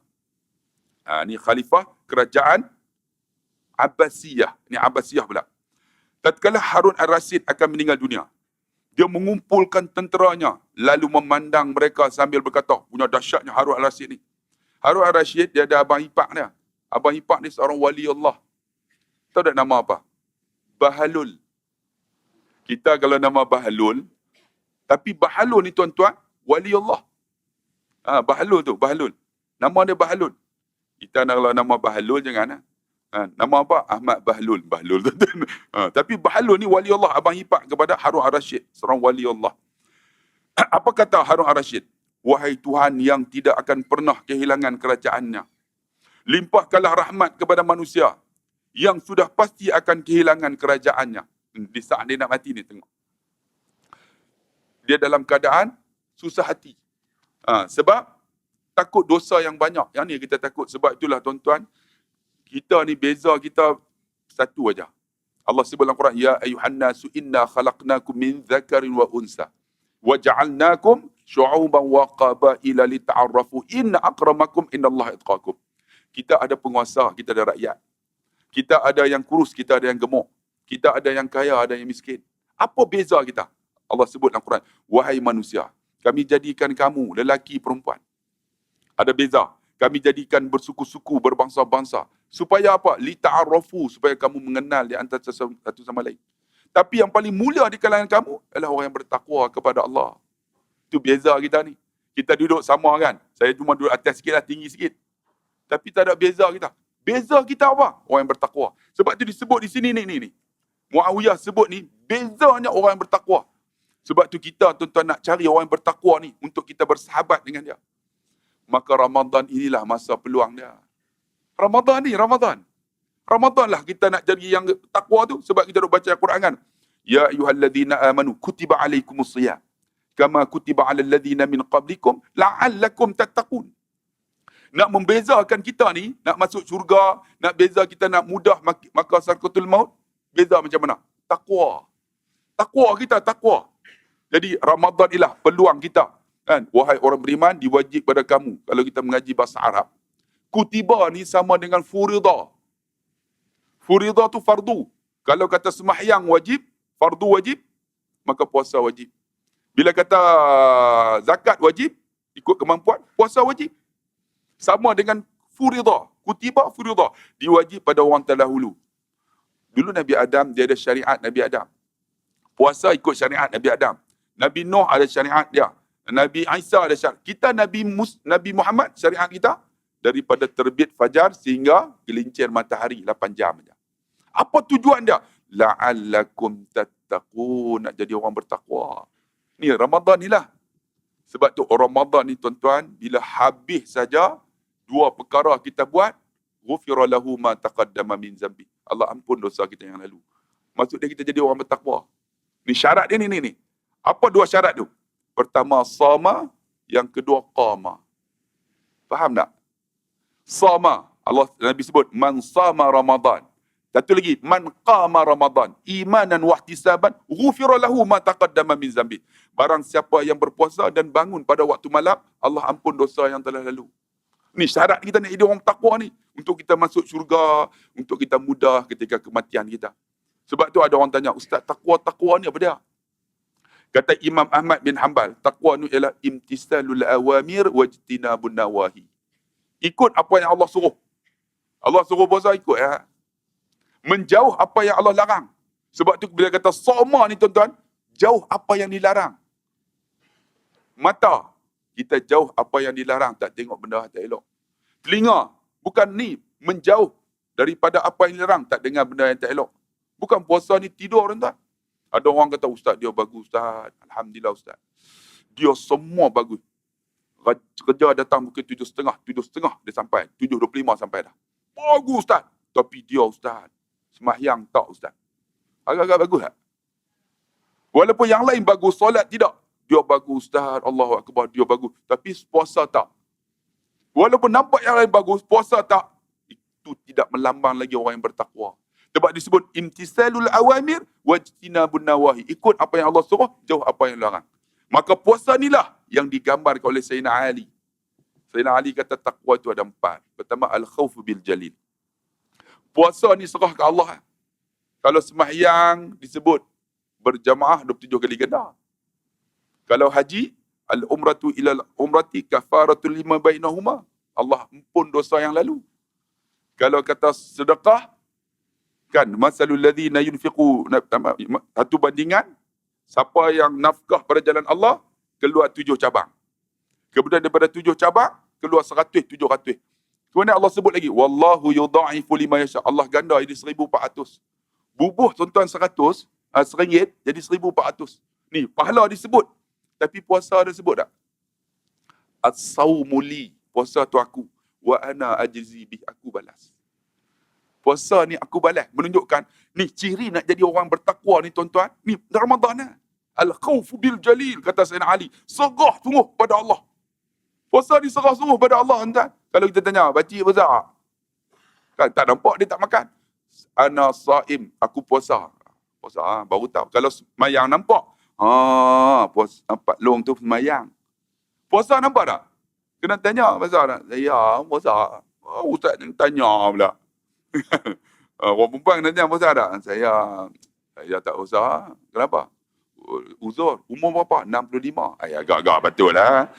Ni khalifah kerajaan Abbasiyah. Ni Abbasiyah pula. Tatkala Harun al-Rasyid akan meninggal dunia, dia mengumpulkan tenteranya, lalu memandang mereka sambil berkata, punya dahsyatnya Harun al-Rasyid ni. Harun al-Rasyid, dia ada abang ipar dia. Abang ipar ni seorang wali Allah. Tahu tak nama apa? Bahalul. Kita kalau nama Bahlul, tapi Bahlul ni tuan-tuan, wali Allah. Bahlul tu, Bahlul. Nama dia Bahlul. Kita kalau nama Bahlul jangan. Nama apa? Ahmad Bahlul. Bahlul tu. Tapi Bahlul ni wali Allah, abang ipar kepada Harun Ar-Rasyid, seorang wali Allah. Apa kata Harun Ar-Rasyid? Wahai Tuhan yang tidak akan pernah kehilangan kerajaannya, limpahkanlah rahmat kepada manusia yang sudah pasti akan kehilangan kerajaannya. Di saat dia nak mati ni, tengok. Dia dalam keadaan susah hati. Sebab takut dosa yang banyak. Yang ni kita takut. Sebab itulah tuan-tuan, kita ni beza kita satu aja. Allah sebut dalam Quran, ya ayuhan nasu inna khalaqnakum min dzakarin wa unsa wa ja'alnakum syu'uban wa qabaila lita'arrafu inna akramakum innallaha atqakum. Kita ada penguasa, kita ada rakyat. Kita ada yang kurus, kita ada yang gemuk. Kita ada yang kaya, ada yang miskin. Apa beza kita? Allah sebut dalam Quran, wahai manusia, kami jadikan kamu lelaki perempuan. Ada beza. Kami jadikan bersuku-suku, berbangsa-bangsa. Supaya apa? Lita'arrafu, supaya kamu mengenal di antara satu sama lain. Tapi yang paling mulia di kalangan kamu adalah orang yang bertakwa kepada Allah. Itu beza kita ni. Kita duduk sama kan? Saya cuma duduk atas sikit lah, tinggi sikit. Tapi tak ada beza kita. Beza kita apa? Orang yang bertakwa. Sebab itu disebut di sini ni. Muawiyah sebut ni, bezanya orang yang bertakwa. Sebab tu kita tuan-tuan nak cari orang yang bertakwa ni untuk kita bersahabat dengan dia. Maka Ramadan inilah masa peluang dia. Ramadan lah kita nak jadi yang takwa tu, sebab kita duk baca Al-Quran kan. Ya ayyuhalladzina amanu kutiba alaikumus shiyam kama kutiba alal ladzina min qablikum la'allakum tattaqun. Nak membezakan kita ni, nak masuk syurga, nak beza kita nak mudah maka sakaratul maut, beza macam mana? Takwa. Takwa. Jadi Ramadan inilah peluang kita. Kan? Wahai orang beriman, diwajib pada kamu. Kalau kita mengaji bahasa Arab, kutiba ni sama dengan furida. Furida tu fardu. Kalau kata sembahyang wajib, fardu wajib, maka puasa wajib. Bila kata zakat wajib, ikut kemampuan, puasa wajib. Sama dengan furida. Kutiba furida. Diwajib pada orang terdahulu. Dulu Nabi Adam, dia ada syariat Nabi Adam. Puasa ikut syariat Nabi Adam. Nabi Nuh ada syariat dia. Nabi Isa ada syariat. Kita Nabi Muhammad, syariat kita daripada terbit fajar sehingga gelincir matahari 8 jam saja. Apa tujuan dia? La'allakum tattaqun, nak jadi orang bertakwa. Ni Ramadan ni lah. Sebab tu Ramadan ni tuan-tuan, bila habis saja dua perkara kita buat, ghufira lahu ma taqaddama min zambi. Allah ampun dosa kita yang lalu. Maksud dia kita jadi orang bertakwa. Ni syarat dia ni. Apa dua syarat tu? Pertama sama, yang kedua qama. Faham tak? Sama. Allah Nabi sebut man sama Ramadan. Satu lagi, man qama Ramadan imanan wa ihtisaban ghufira lahu ma taqaddama min zambi. Barang siapa yang berpuasa dan bangun pada waktu malam, Allah ampun dosa yang telah lalu. Ni syarat kita nak jadi orang takwa ni, untuk kita masuk syurga, untuk kita mudah ketika kematian kita. Sebab tu ada orang tanya, Ustaz, takwa ni apa dia? Kata Imam Ahmad bin Hanbal, takwa ni ialah imtisalul awamir wajtinabun nawahi. Ikut apa yang Allah suruh. Allah suruh puasa, ikut ya. Menjauh apa yang Allah larang. Sebab tu bila kata soma ni tuan-tuan, jauh apa yang dilarang. Mata, kita jauh apa yang dilarang, tak tengok benda tak elok. Telinga, bukan ni, menjauh daripada apa yang dilarang, tak dengar benda yang tak elok. Bukan puasa ni tidur tuan-tuan. Ada orang kata, Ustaz, dia bagus Ustaz. Alhamdulillah Ustaz. Dia semua bagus. Kerja datang pukul 7.30, 7.30 dia sampai. 7.25 sampai dah. Bagus Ustaz. Tapi dia Ustaz, sembahyang tak Ustaz. Agak-agak bagus tak? Walaupun yang lain bagus, solat tidak. Dia bagus Ustaz, Allahu Akbar, dia bagus. Tapi puasa tak. Walaupun nampak yang lain bagus, puasa tak. Itu tidak melambang lagi orang yang bertakwa. Sebab disebut imtisalul awamir wajtinabun nawahi. Ikut apa yang Allah suruh, jauh apa yang larang. Maka puasa inilah yang digambarkan oleh Sayyidina Ali. Sayyidina Ali kata takwa itu ada 4. Pertama, al-khawf bil jalil. Puasa ni serah ke Allah. Kalau sembahyang disebut berjamaah 27 kali ganda. Kalau haji, al-umratu ilal umrati kafaratul lima bainahuma. Allah ampun dosa yang lalu. Kalau kata sedekah, Kan, masalul ladzina yunfiqu, satu bandingan, siapa yang nafkah pada jalan Allah, keluar 7 cabang. Kemudian daripada 7 cabang, keluar 100, 700. Kemudian Allah sebut lagi, wallahu yudha'ifu liman yasha. Allah ganda jadi 1,400. Bubuh tuan-tuan 100, RM1 jadi 1,400. Ni, pahala disebut. Tapi puasa ada sebut tak? As-sawmu li, puasa tu aku. Wa ana ajzi bih, aku balas. Puasa ni aku balas. Menunjukkan, ni ciri nak jadi orang bertakwa ni tuan-tuan. Ni Ramadan lah. Al-khawfu bil jalil, kata Sayyidina Ali. Serah sungguh pada Allah. Puasa ni serah sungguh pada Allah, tuan. Kalau kita tanya, baca besar. Kan, tak nampak dia tak makan. Ana saim, aku puasa. Puasa, baru tahu. Kalau semayang nampak. Puasa, nampak long tu semayang. Puasa nampak tak? Kena tanya pasal tak? Saya puasa. Ustaz ni tanya pula. Orang perempuan kena tanya puasa tak? Saya tak puasa. Kenapa? Uzur. Umur berapa? 65. Agak-agak betul lah.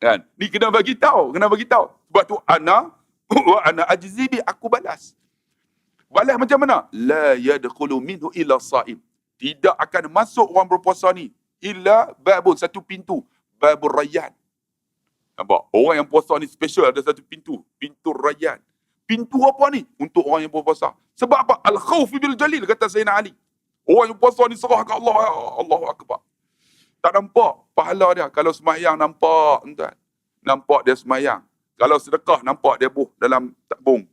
Kan? Ni kena bagi tahu. Sebab tu ana ajzibi, aku balas. Balas macam mana? La yadkhulu minhu illa saim. Tidak akan masuk orang berpuasa ni illa babun, satu pintu, babur rayyan. Nampak? Orang yang puasa ni special, ada satu pintu, pintu rayyan. Pintu apa ni? Untuk orang yang berpuasa. Sebab apa? Al-khawf bil jalil, kata Sayyidina Ali. Orang yang puasa ni serah ke Allah. Allahu akbar. Tak nampak pahala dia. Kalau semayang nampak, tuan. Nampak dia semayang. Kalau sedekah nampak dia dalam tabung.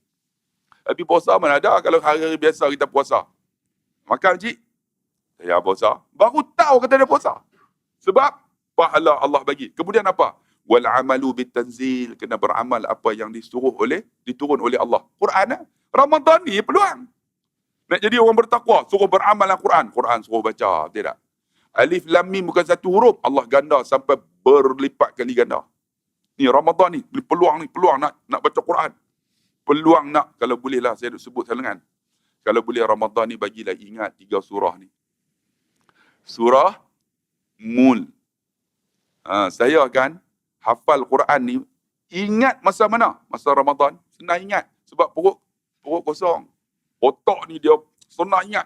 Tapi puasa mana ada kalau hari-hari biasa kita puasa. Makan cik? Saya puasa. Baru tahu kata dia puasa. Sebab pahala Allah bagi. Kemudian apa? Wal amalu bitanzil, kena beramal apa yang diturun oleh Allah. Quran lah. Ramadan ni peluang. Nak jadi orang bertakwa, suruh beramal Al-Quran. Quran suruh baca, tidak. Alif lam mim bukan satu huruf, Allah ganda sampai berlipat kali ganda. Ni Ramadan ni, peluang nak baca Quran. Peluang nak, kalau boleh lah saya sebut salengan. Kalau boleh Ramadan ni bagilah ingat 3 surah ni. Surah Mul. Saya kan hafal Quran ni, ingat masa mana? Masa Ramadan. Senang ingat. Sebab perut kosong. Otak ni dia senang ingat.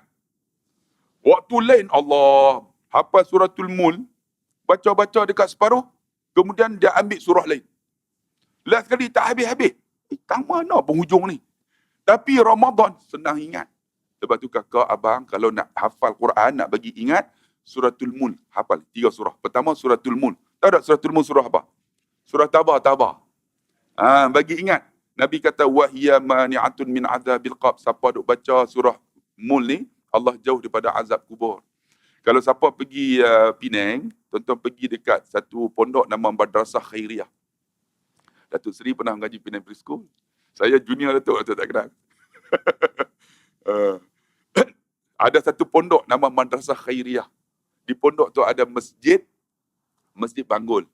Waktu lain Allah hafal suratul Mul, baca-baca dekat separuh, kemudian dia ambil surah lain. Last kali tak habis-habis. Tak mana penghujung ni. Tapi Ramadan senang ingat. Sebab tu kakak, abang, kalau nak hafal Quran, nak bagi ingat, suratul Mul. Hafal 3 surah. Pertama suratul Mul. Tahu tak suratul Mul surah apa? Surah Tabah. Bagi ingat. Nabi kata, wahiyya mani'atun min azabil qabr. Siapa duk baca surah Mul ni, Allah jauh daripada azab kubur. Kalau siapa pergi Penang, tuan-tuan pergi dekat satu pondok nama Madrasah Khairiyah. Datuk Seri pernah mengaji Penang Preschool. Saya junior Datuk tak kenal. Ada satu pondok nama Madrasah Khairiyah. Di pondok tu ada Masjid Banggul.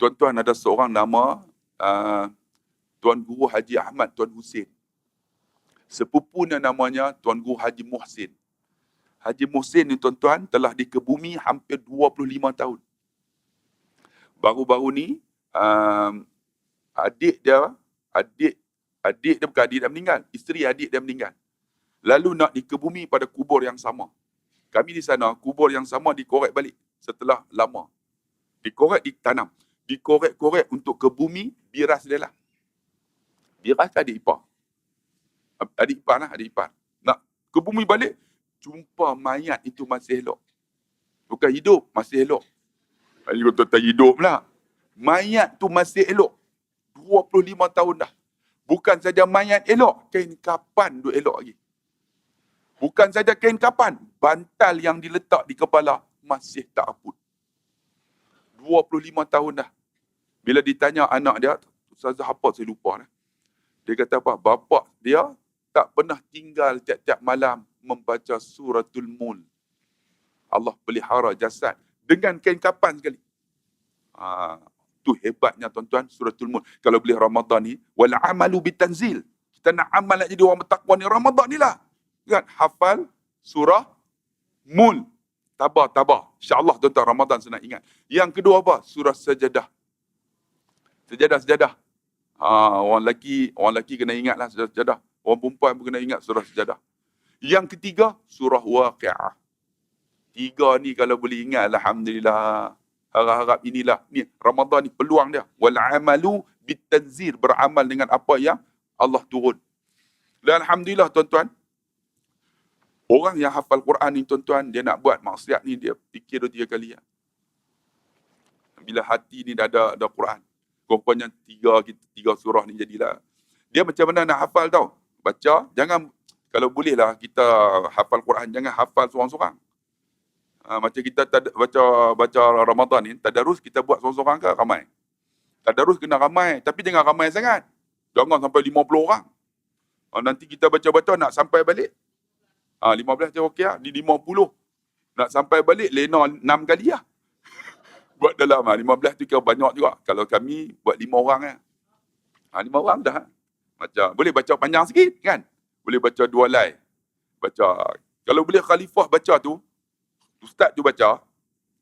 Tuan-tuan, ada seorang nama Tuan Guru Haji Ahmad Tuan Husin. Sepupunya namanya Tuan Guru Haji Muhsin. Haji Muhsin ni tuan-tuan telah dikebumi hampir 25 tahun. Baru-baru ni adik dia bukan adik dia meninggal, isteri adik dia meninggal. Lalu nak dikebumi pada kubur yang sama. Kami di sana, kubur yang sama dikorek balik setelah lama. Dikorek, ditanam. Dikorek-korek untuk ke bumi, biras dia lah. Biras adik ipar. Adik ipar. Nak ke bumi balik, jumpa mayat itu masih elok. Bukan hidup, masih elok. Ini tuan-tuan hidup lah. Mayat tu masih elok. 25 tahun dah. Bukan saja mayat elok, kain kapan duk elok lagi. Bukan saja kain kapan, bantal yang diletak di kepala masih tak aput. 25 tahun dah. Bila ditanya anak dia, Ustazah apa saya lupa lah. Dia kata apa? Bapa dia tak pernah tinggal tiap-tiap malam membaca suratul Mul. Allah pelihara jasad dengan kain kapan sekali. Tu hebatnya tuan-tuan suratul Mul. Kalau boleh Ramadan ni, wal amalu bitanzil. Kita nak amal nak jadi orang bertakwa ni Ramadan ni lah. Kan? Hafal surah Mul. Tabah. InsyaAllah tuan-tuan Ramadan senang ingat. Yang kedua apa? Surah Sajadah. Sejadah. Orang lelaki kena ingatlah Sajadah. Orang perempuan pun kena ingat surah Sajadah. Yang ketiga, surah Waqi'ah. 3 ni kalau boleh ingat, alhamdulillah. Harap-harap inilah. Ni Ramadan ni peluang dia. Wal amalu bitanzil, beramal dengan apa yang Allah turun. Dan alhamdulillah tuan-tuan, orang yang hafal Quran ni tuan-tuan, dia nak buat maksiat ni, dia fikir 2-3 kali. Bila hati ni dah ada Quran, rupanya 3 surah ni jadilah. Dia macam mana nak hafal tau? Baca, jangan, kalau bolehlah kita hafal Quran, jangan hafal seorang-seorang. Macam kita baca Ramadan ni, tadarus kita buat seorang-seorang ke ramai? Tadarus kena ramai, tapi jangan ramai sangat. Jangan sampai 50 orang. Nanti kita baca-baca nak sampai balik. 15 je okey lah. Ni 50. Nak sampai balik, lena 6 kali lah. Buat dalam 15 tu kira banyak juga. Kalau kami buat 5 orang lah. 5 orang dah. Macam boleh baca panjang sikit kan? Boleh baca 2 lai. Baca. Kalau boleh khalifah baca tu, ustaz tu baca,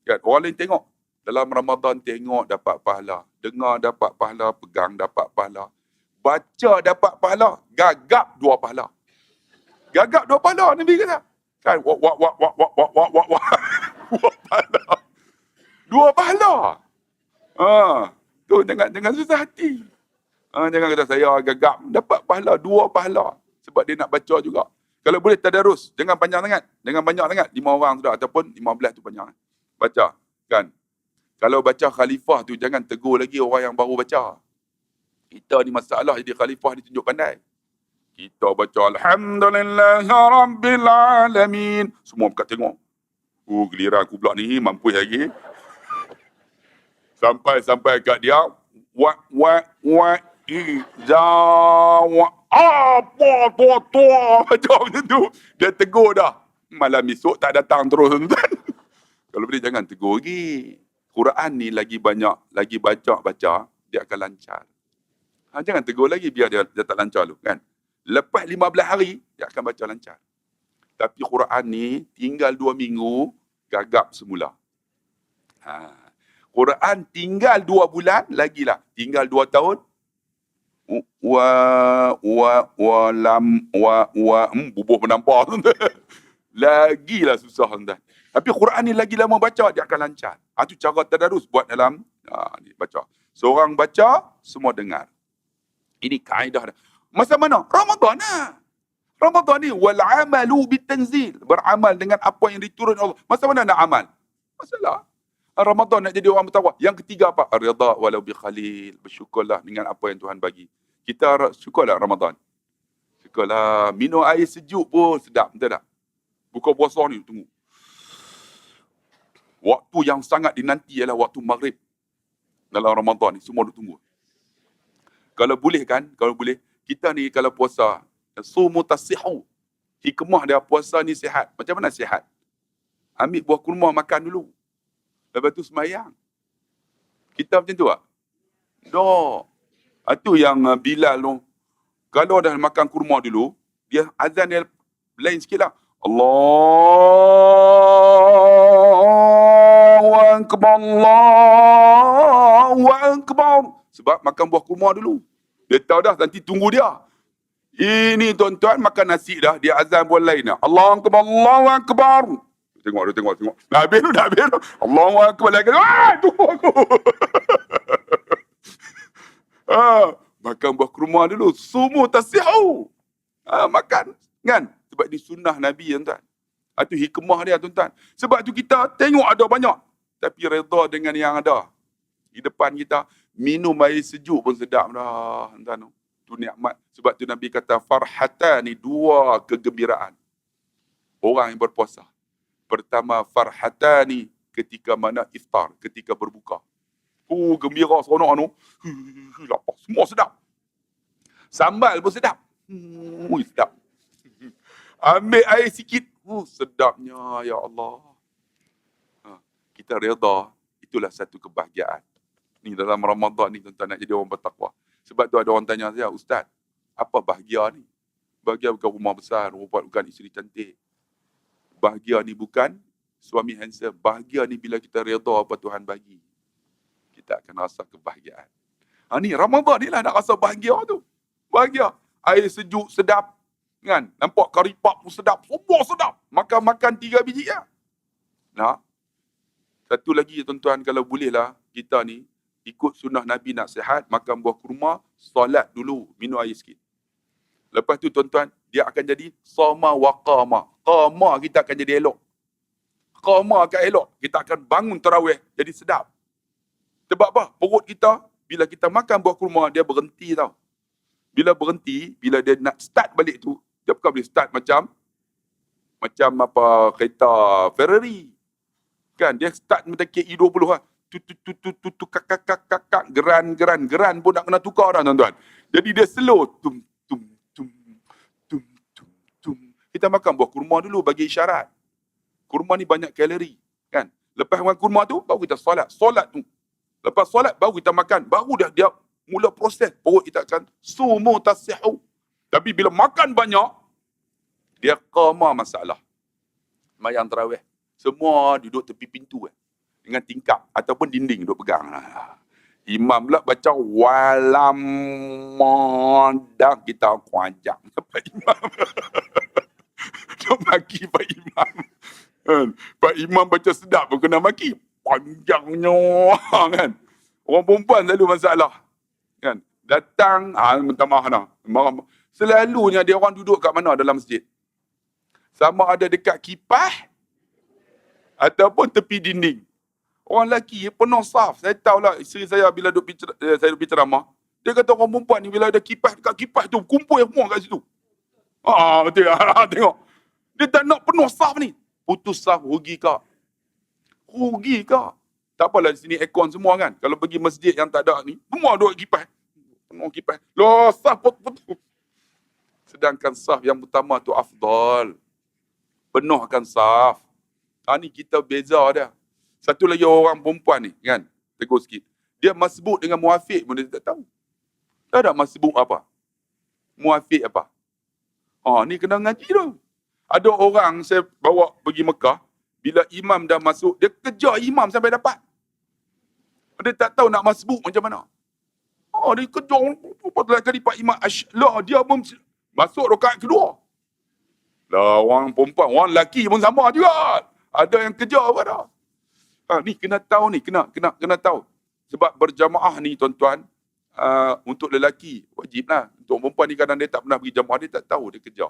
kan? Orang lain tengok. Dalam Ramadan tengok dapat pahala. Dengar dapat pahala. Pegang dapat pahala. Baca dapat pahala. Gagap 2 pahala. Gagap 2 pahala Nabi kata. Kan? Wak. 2 pahala. 2 pahala. Tu jangan susah hati. Jangan kata saya gagap. Dapat pahala, 2 pahala. Sebab dia nak baca juga. Kalau boleh tadarus, jangan panjang sangat. Jangan banyak sangat. 5 orang sudah. Ataupun 15 tu panjang. Baca. Kan? Kalau baca khalifah tu, jangan tegur lagi orang yang baru baca. Kita ni masalah jadi khalifah ni tunjuk pandai. Kita baca Alhamdulillahirrabbilalamin. Semua buka tengok. Giliran aku pula ni mampu lagi. Sampai kat dia. Apa tua macam tu. Dia tegur dah. Malam esok tak datang terus tuan. Kalau boleh jangan tegur lagi. Quran ni lagi banyak, lagi baca, dia akan lancar. Jangan tegur lagi biar dia tak lancar tu kan. Lepas 15 hari, dia akan baca lancar. Tapi Quran ni tinggal 2 minggu, gagap semula. Quran tinggal 2 bulan, lagilah. Tinggal 2 tahun, bubuh menampar. Lagilah susah tuan. Tapi Quran ni lagi lama baca, dia akan lancar. Itu cara tadarus buat dalam baca. Seorang baca, semua dengar. Ini kaedah dah. Masa mana? Ramadan lah. Ramadan ni wal amalu bitanzil, beramal dengan apa yang diturun Allah. Masa mana nak amal? Masalah. Ramadan nak jadi orang bertakwa. Yang ketiga apa? Ar-ridha walau bi khalil, bersyukurlah dengan apa yang Tuhan bagi. Kita syukurlah Ramadan. Syukurlah, minum air sejuk pun sedap, betul tak? Buka puasa ni tunggu. Waktu yang sangat dinanti ialah waktu maghrib. Dalam Ramadan ni semua duk tunggu. Kalau boleh kan, kita ni kalau puasa, sumu tasihu. Hikmah dia puasa ni sihat. Macam mana sihat? Ambil buah kurma makan dulu. Lepas tu sembahyang. Kita macam tu tak? Itu yang Bilal tu. Kalau dah makan kurma dulu, dia azan dia lain sikit lah. Allahu Akbar, Allahu Akbar. Sebab makan buah kurma dulu. Dia tahu dah, nanti tunggu dia. Ini tuan-tuan makan nasi dah, dia azan buat lain dah. Allahu Akbar, Allahu Akbar. Tengok. Dah habis tu. Allahu Akbar lagi. Tunggu aku. Makan buah kurma dulu. Sumu tasihu. Makan. Kan? Sebab ini sunnah Nabi, tuan-tuan. Itu hikmah dia, tuan-tuan. Sebab tu kita tengok ada banyak. Tapi redha dengan yang ada. Di depan kita, minum air sejuk pun sedap dah. Tuan-tuan. Itu nikmat. Sebab tu Nabi kata, farhatan ni 2 kegembiraan. Orang yang berpuasa. Pertama, farhatan ni ketika mana iftar, ketika berbuka. Gembira seronok anu. Lapar. Semua sedap. Sambal pun sedap. Sedap. Ambil air sikit. Sedapnya, ya Allah. Kita redha. Itulah satu kebahagiaan. Ni dalam Ramadan ni tuan-tuan nak jadi orang bertakwa. Sebab tu ada orang tanya saya, Ustaz, apa bahagia ni? Bahagia bukan rumah besar, bukan isteri cantik. Bahagia ni bukan suami handsome. Bahagia ni bila kita redha apa Tuhan bagi. Kita akan rasa kebahagiaan. Ni Ramadan ni lah nak rasa bahagia tu. Bahagia. Air sejuk, sedap. Kan? Nampak kari pap pun sedap. Semua sedap. Makan 3 biji lah. Nah, satu lagi tuan-tuan, kalau bolehlah kita ni ikut sunnah Nabi nak sihat, makan buah kurma, solat dulu, minum air sikit. Lepas tu tuan-tuan, dia akan jadi sama wa qama. Qama kita akan jadi elok. Qama akan elok. Kita akan bangun tarawih jadi sedap. Sebab apa? Perut kita, bila kita makan buah kurma, dia berhenti tau. Bila berhenti, bila dia nak start balik tu, dia bukan boleh start macam apa kereta Ferrari. Kan? Dia start macam KE20 lah. Geran pun nak kena tukar dah tuan-tuan. Jadi dia slow. Tum. Kita makan buah kurma dulu bagi isyarat. Kurma ni banyak kalori. Kan? Lepas makan kurma tu, baru kita solat. Solat tu. Lepas solat, baru kita makan. Baru dia mula proses. Perut kita akan sumu tasihu. Tapi bila makan banyak, dia qama masalah. Mayang tarawih. Semua duduk tepi pintu dengan tingkap ataupun dinding duduk pegang. Imam pula baca walam dah kita kuajak Pak Imam. Dia maki Pak Imam. Pak Imam baca sedap pun kena maki. Panjangnya kan. Orang perempuan selalu masalah. Kan? Datang, minta maaf dah. Selalunya dia orang duduk kat mana dalam masjid? Sama ada dekat kipas ataupun tepi dinding. Orang lelaki penuh saf. Saya tahulah isteri saya bila saya duduk ceramah, dia kata orang perempuan ni bila ada kipas dekat kipas tu, kumpul semua kat situ. Betul. Tengok. Dia tak nak penuh saf ni. Putus saf, rugi kak. Rugi kak. Tak apalah di sini aircon semua kan. Kalau pergi masjid yang tak ada ni, semua duduk kipas. Penuh kipas. Loh, saf putus. Sedangkan saf yang utama tu afdal. Penuhkan saf. Ni kita beza dia. Satu lagi orang perempuan ni kan, tegur sikit. Dia masbuk dengan muafiq pun dia tak tahu. Tak ada masbuk apa. Muafiq apa. Ni kena ngaji tu. Ada orang saya bawa pergi Mekah, bila imam dah masuk, dia kejar imam sampai dapat. Dia tak tahu nak masbuk macam mana. Dia kejar. Lepas kali Pak Imam dia pun masuk rakaat kedua. Lah orang perempuan, orang lelaki pun sama juga. Ada yang kejar apa dah. Ni kena tahu ni, kena tahu. Sebab berjamaah ni tuan-tuan, untuk lelaki wajiblah. Untuk perempuan ni kadang dia tak pernah pergi jamaah, dia tak tahu, dia kejar.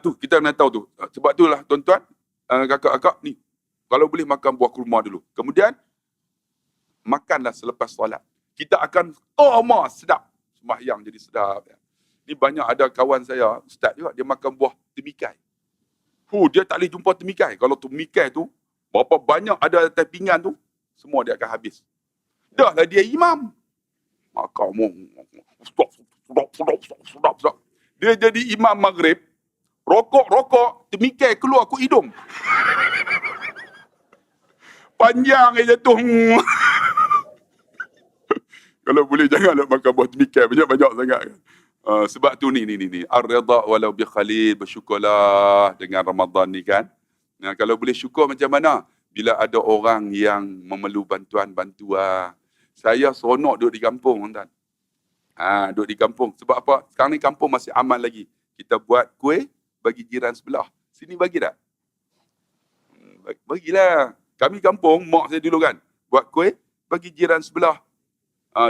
Tu kita kena tahu tu. Sebab itulah tuan-tuan, kakak-kakak ni, kalau boleh makan buah kurma dulu. Kemudian makanlah selepas solat. Kita akan sedap. Sembahyang jadi sedap. Ni banyak ada kawan saya, ustaz juga, dia makan buah temikai. Dia tak boleh jumpa temikai. Kalau temikai tu, berapa banyak ada atas pinggan tu, semua dia akan habis. Dah lah dia imam. Makan, sedap. Dia jadi imam maghrib, rokok, temikai keluar ke hidung. Panjang dia jatuh. Kalau boleh janganlah makan buah temikai, banyak-banyak sangat kan. Sebab tu ni ar-ridha walau bi khalil, bersyukurlah dengan Ramadan ni kan. Kalau boleh syukur macam mana? Bila ada orang yang memerlu bantuan. Saya seronok duduk di kampung tuan. Duduk di kampung. Sebab apa? Sekarang ni kampung masih aman lagi. Kita buat kuih bagi jiran sebelah. Sini bagi tak? Bagilah. Kami kampung, mak saya dulu kan, buat kuih bagi jiran sebelah.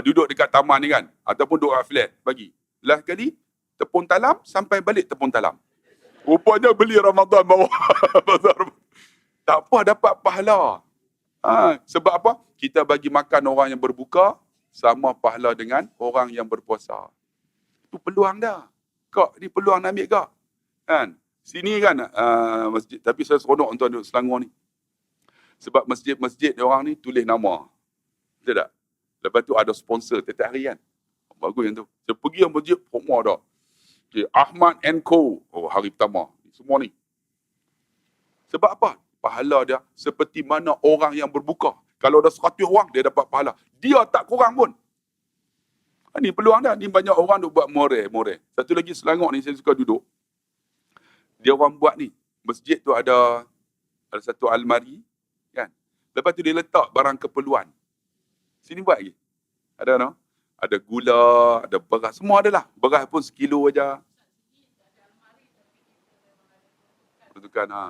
Duduk dekat taman ni kan, ataupun duduk kat flat, bagi. Last kali, tepung talam, sampai balik tepung talam. Rupanya beli Ramadan bawa bazar. Tak apa, dapat pahala. Sebab apa? Kita bagi makan orang yang berbuka, sama pahala dengan orang yang berpuasa. Itu peluang dah. Kak, ni peluang nak ambil kak. Kan? Sini kan, masjid. Tapi saya seronok untuk duduk Selangor ni. Sebab masjid-masjid orang ni tulis nama. Betul tak? Lepas tu ada sponsor tiap hari kan. Bagus yang tu. Saya pergi yang masjid, semua dah. Okay, Ahmad & Co. Hari pertama. Semua ni. Sebab apa? Pahala dia seperti mana orang yang berbuka. Kalau ada 100 orang, dia dapat pahala. Dia tak kurang pun. Ni peluang dah. Ni banyak orang duk buat more. Satu lagi Selangor ni, saya suka duduk. Dia orang buat ni. Masjid tu ada satu almari. Kan? Lepas tu dia letak barang keperluan. Sini buat lagi. Ada no? Ada gula, ada beras, semua adalah. Beras pun sekilo aja. Pertukaran, ha.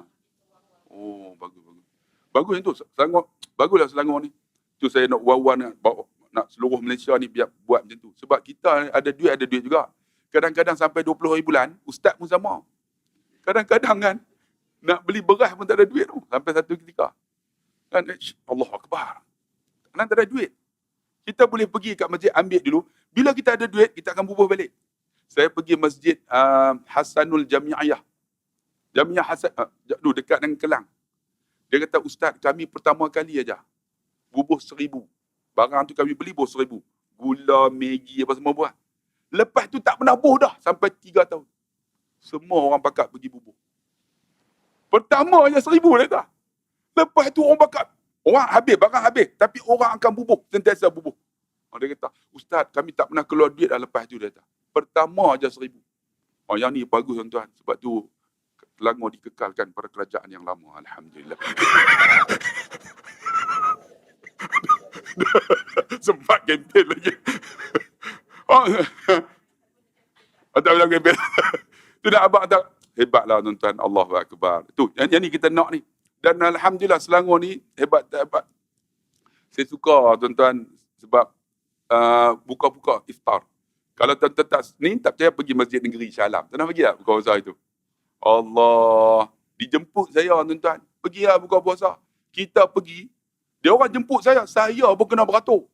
Oh, bagus. Bagus yang tu. Selangor, baguslah Selangor ni. Tu saya nak wawan nak seluruh Malaysia ni biar buat macam tu. Sebab kita ada duit juga. Kadang-kadang sampai 20 hari bulan, ustaz pun sama. Kadang-kadang kan, nak beli beras pun tak ada duit tu. Sampai satu ketika. Kan, Allah Akbar. Kadang tak ada duit. Kita boleh pergi kat masjid ambil dulu. Bila kita ada duit, kita akan bubuh balik. Saya pergi masjid Hasanul Jami'iyah. Jami'ah Hasan, dekat dengan Kelang. Dia kata, ustaz, kami pertama kali aja bubuh 1,000. Barang tu kami beli bubuh 1,000. Gula, Maggi, apa semua buah. Lepas tu tak pernah bubuh dah. Sampai 3 tahun. Semua orang pakat pergi bubuh. Pertama je 1,000 dia kata. Lepas tu orang pakat. Orang habis, barang habis. Tapi orang akan bubuh. Sentiasa bubuh. Dia kata, ustaz, kami tak pernah keluar duit dah lepas tu dia kata. Pertama je 1,000. Yang ni bagus tuan-tuan. Sebab tu Selangor dikekalkan pada kerajaan yang lama. Alhamdulillah. Sempat kempen lagi. Tak boleh kempen. Tu dah abang tak. Hebatlah tuan-tuan. Allahu Akbar. Tu, yang ni kita nak ni. Dan Alhamdulillah Selangor ni hebat tak hebat. Saya suka tuan-tuan sebab buka-buka iftar. Kalau tuan-tuan tak percaya pergi Masjid Negeri Shah Alam. Pernah pergi tak buka puasa itu? Allah. Dijemput saya tuan-tuan. Pergilah buka puasa. Kita pergi. Dia orang jemput saya. Saya pun kena beratur.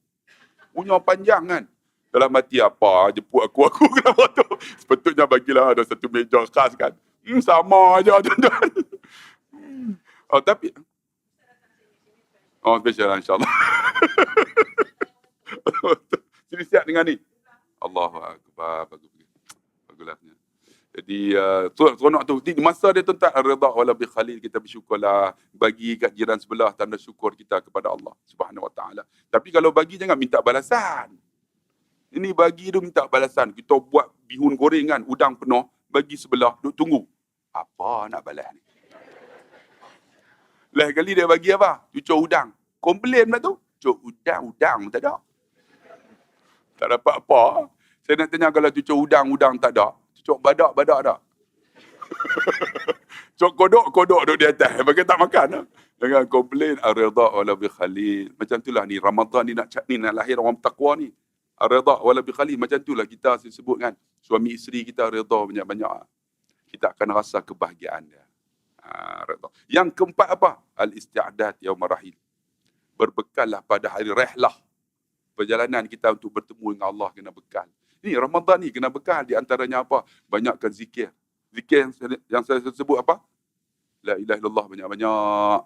Punya panjang kan. Dalam hati apa jemput aku kena beratur. Sepatutnya bagilah ada satu meja khas kan. Sama aja tuan-tuan. Tapi special lah insyaAllah. Sini siap dengan ni. Allahu Akbar. Baguslah. Jadi, seronok tu. Di masa dia tuan-tuan, ar-ridha wala bi khalil, kita bersyukurlah. Bagi kat jiran sebelah, tanda syukur kita kepada Allah Subhanahu Wa Taala. Tapi kalau bagi, jangan minta balasan. Ini bagi tu minta balasan. Kita buat bihun goreng kan, udang penuh, bagi sebelah, duk tunggu. Apa nak balas ni? Lain kali dia bagi apa? Cucuk udang. Komplain pula tu. Cucuk udang tak ada. Tak dapat apa. Saya nak tanya kalau cucuk udang tak ada. Cucuk badak tak? Cucuk kodok duduk di atas. Bagi tak makan. Jangan komplain. Ar-ridha wala bi khalil. Macam itulah ni. Ramadan ni nak lahir orang bertakwa ni. Ar-ridha wala bi khalil. Macam itulah kita sebut kan. Suami isteri kita ridha banyak-banyak. Kita akan rasa kebahagiaan dia. Yang keempat apa? Al-isti'adat yaumar rahil. Berbekallah pada hari rehlah. Perjalanan kita untuk bertemu dengan Allah kena bekal. Ini Ramadan ni kena bekal. Di antaranya apa? Banyakkan zikir. Zikir yang saya sebut apa? La ilaha illallah banyak-banyak.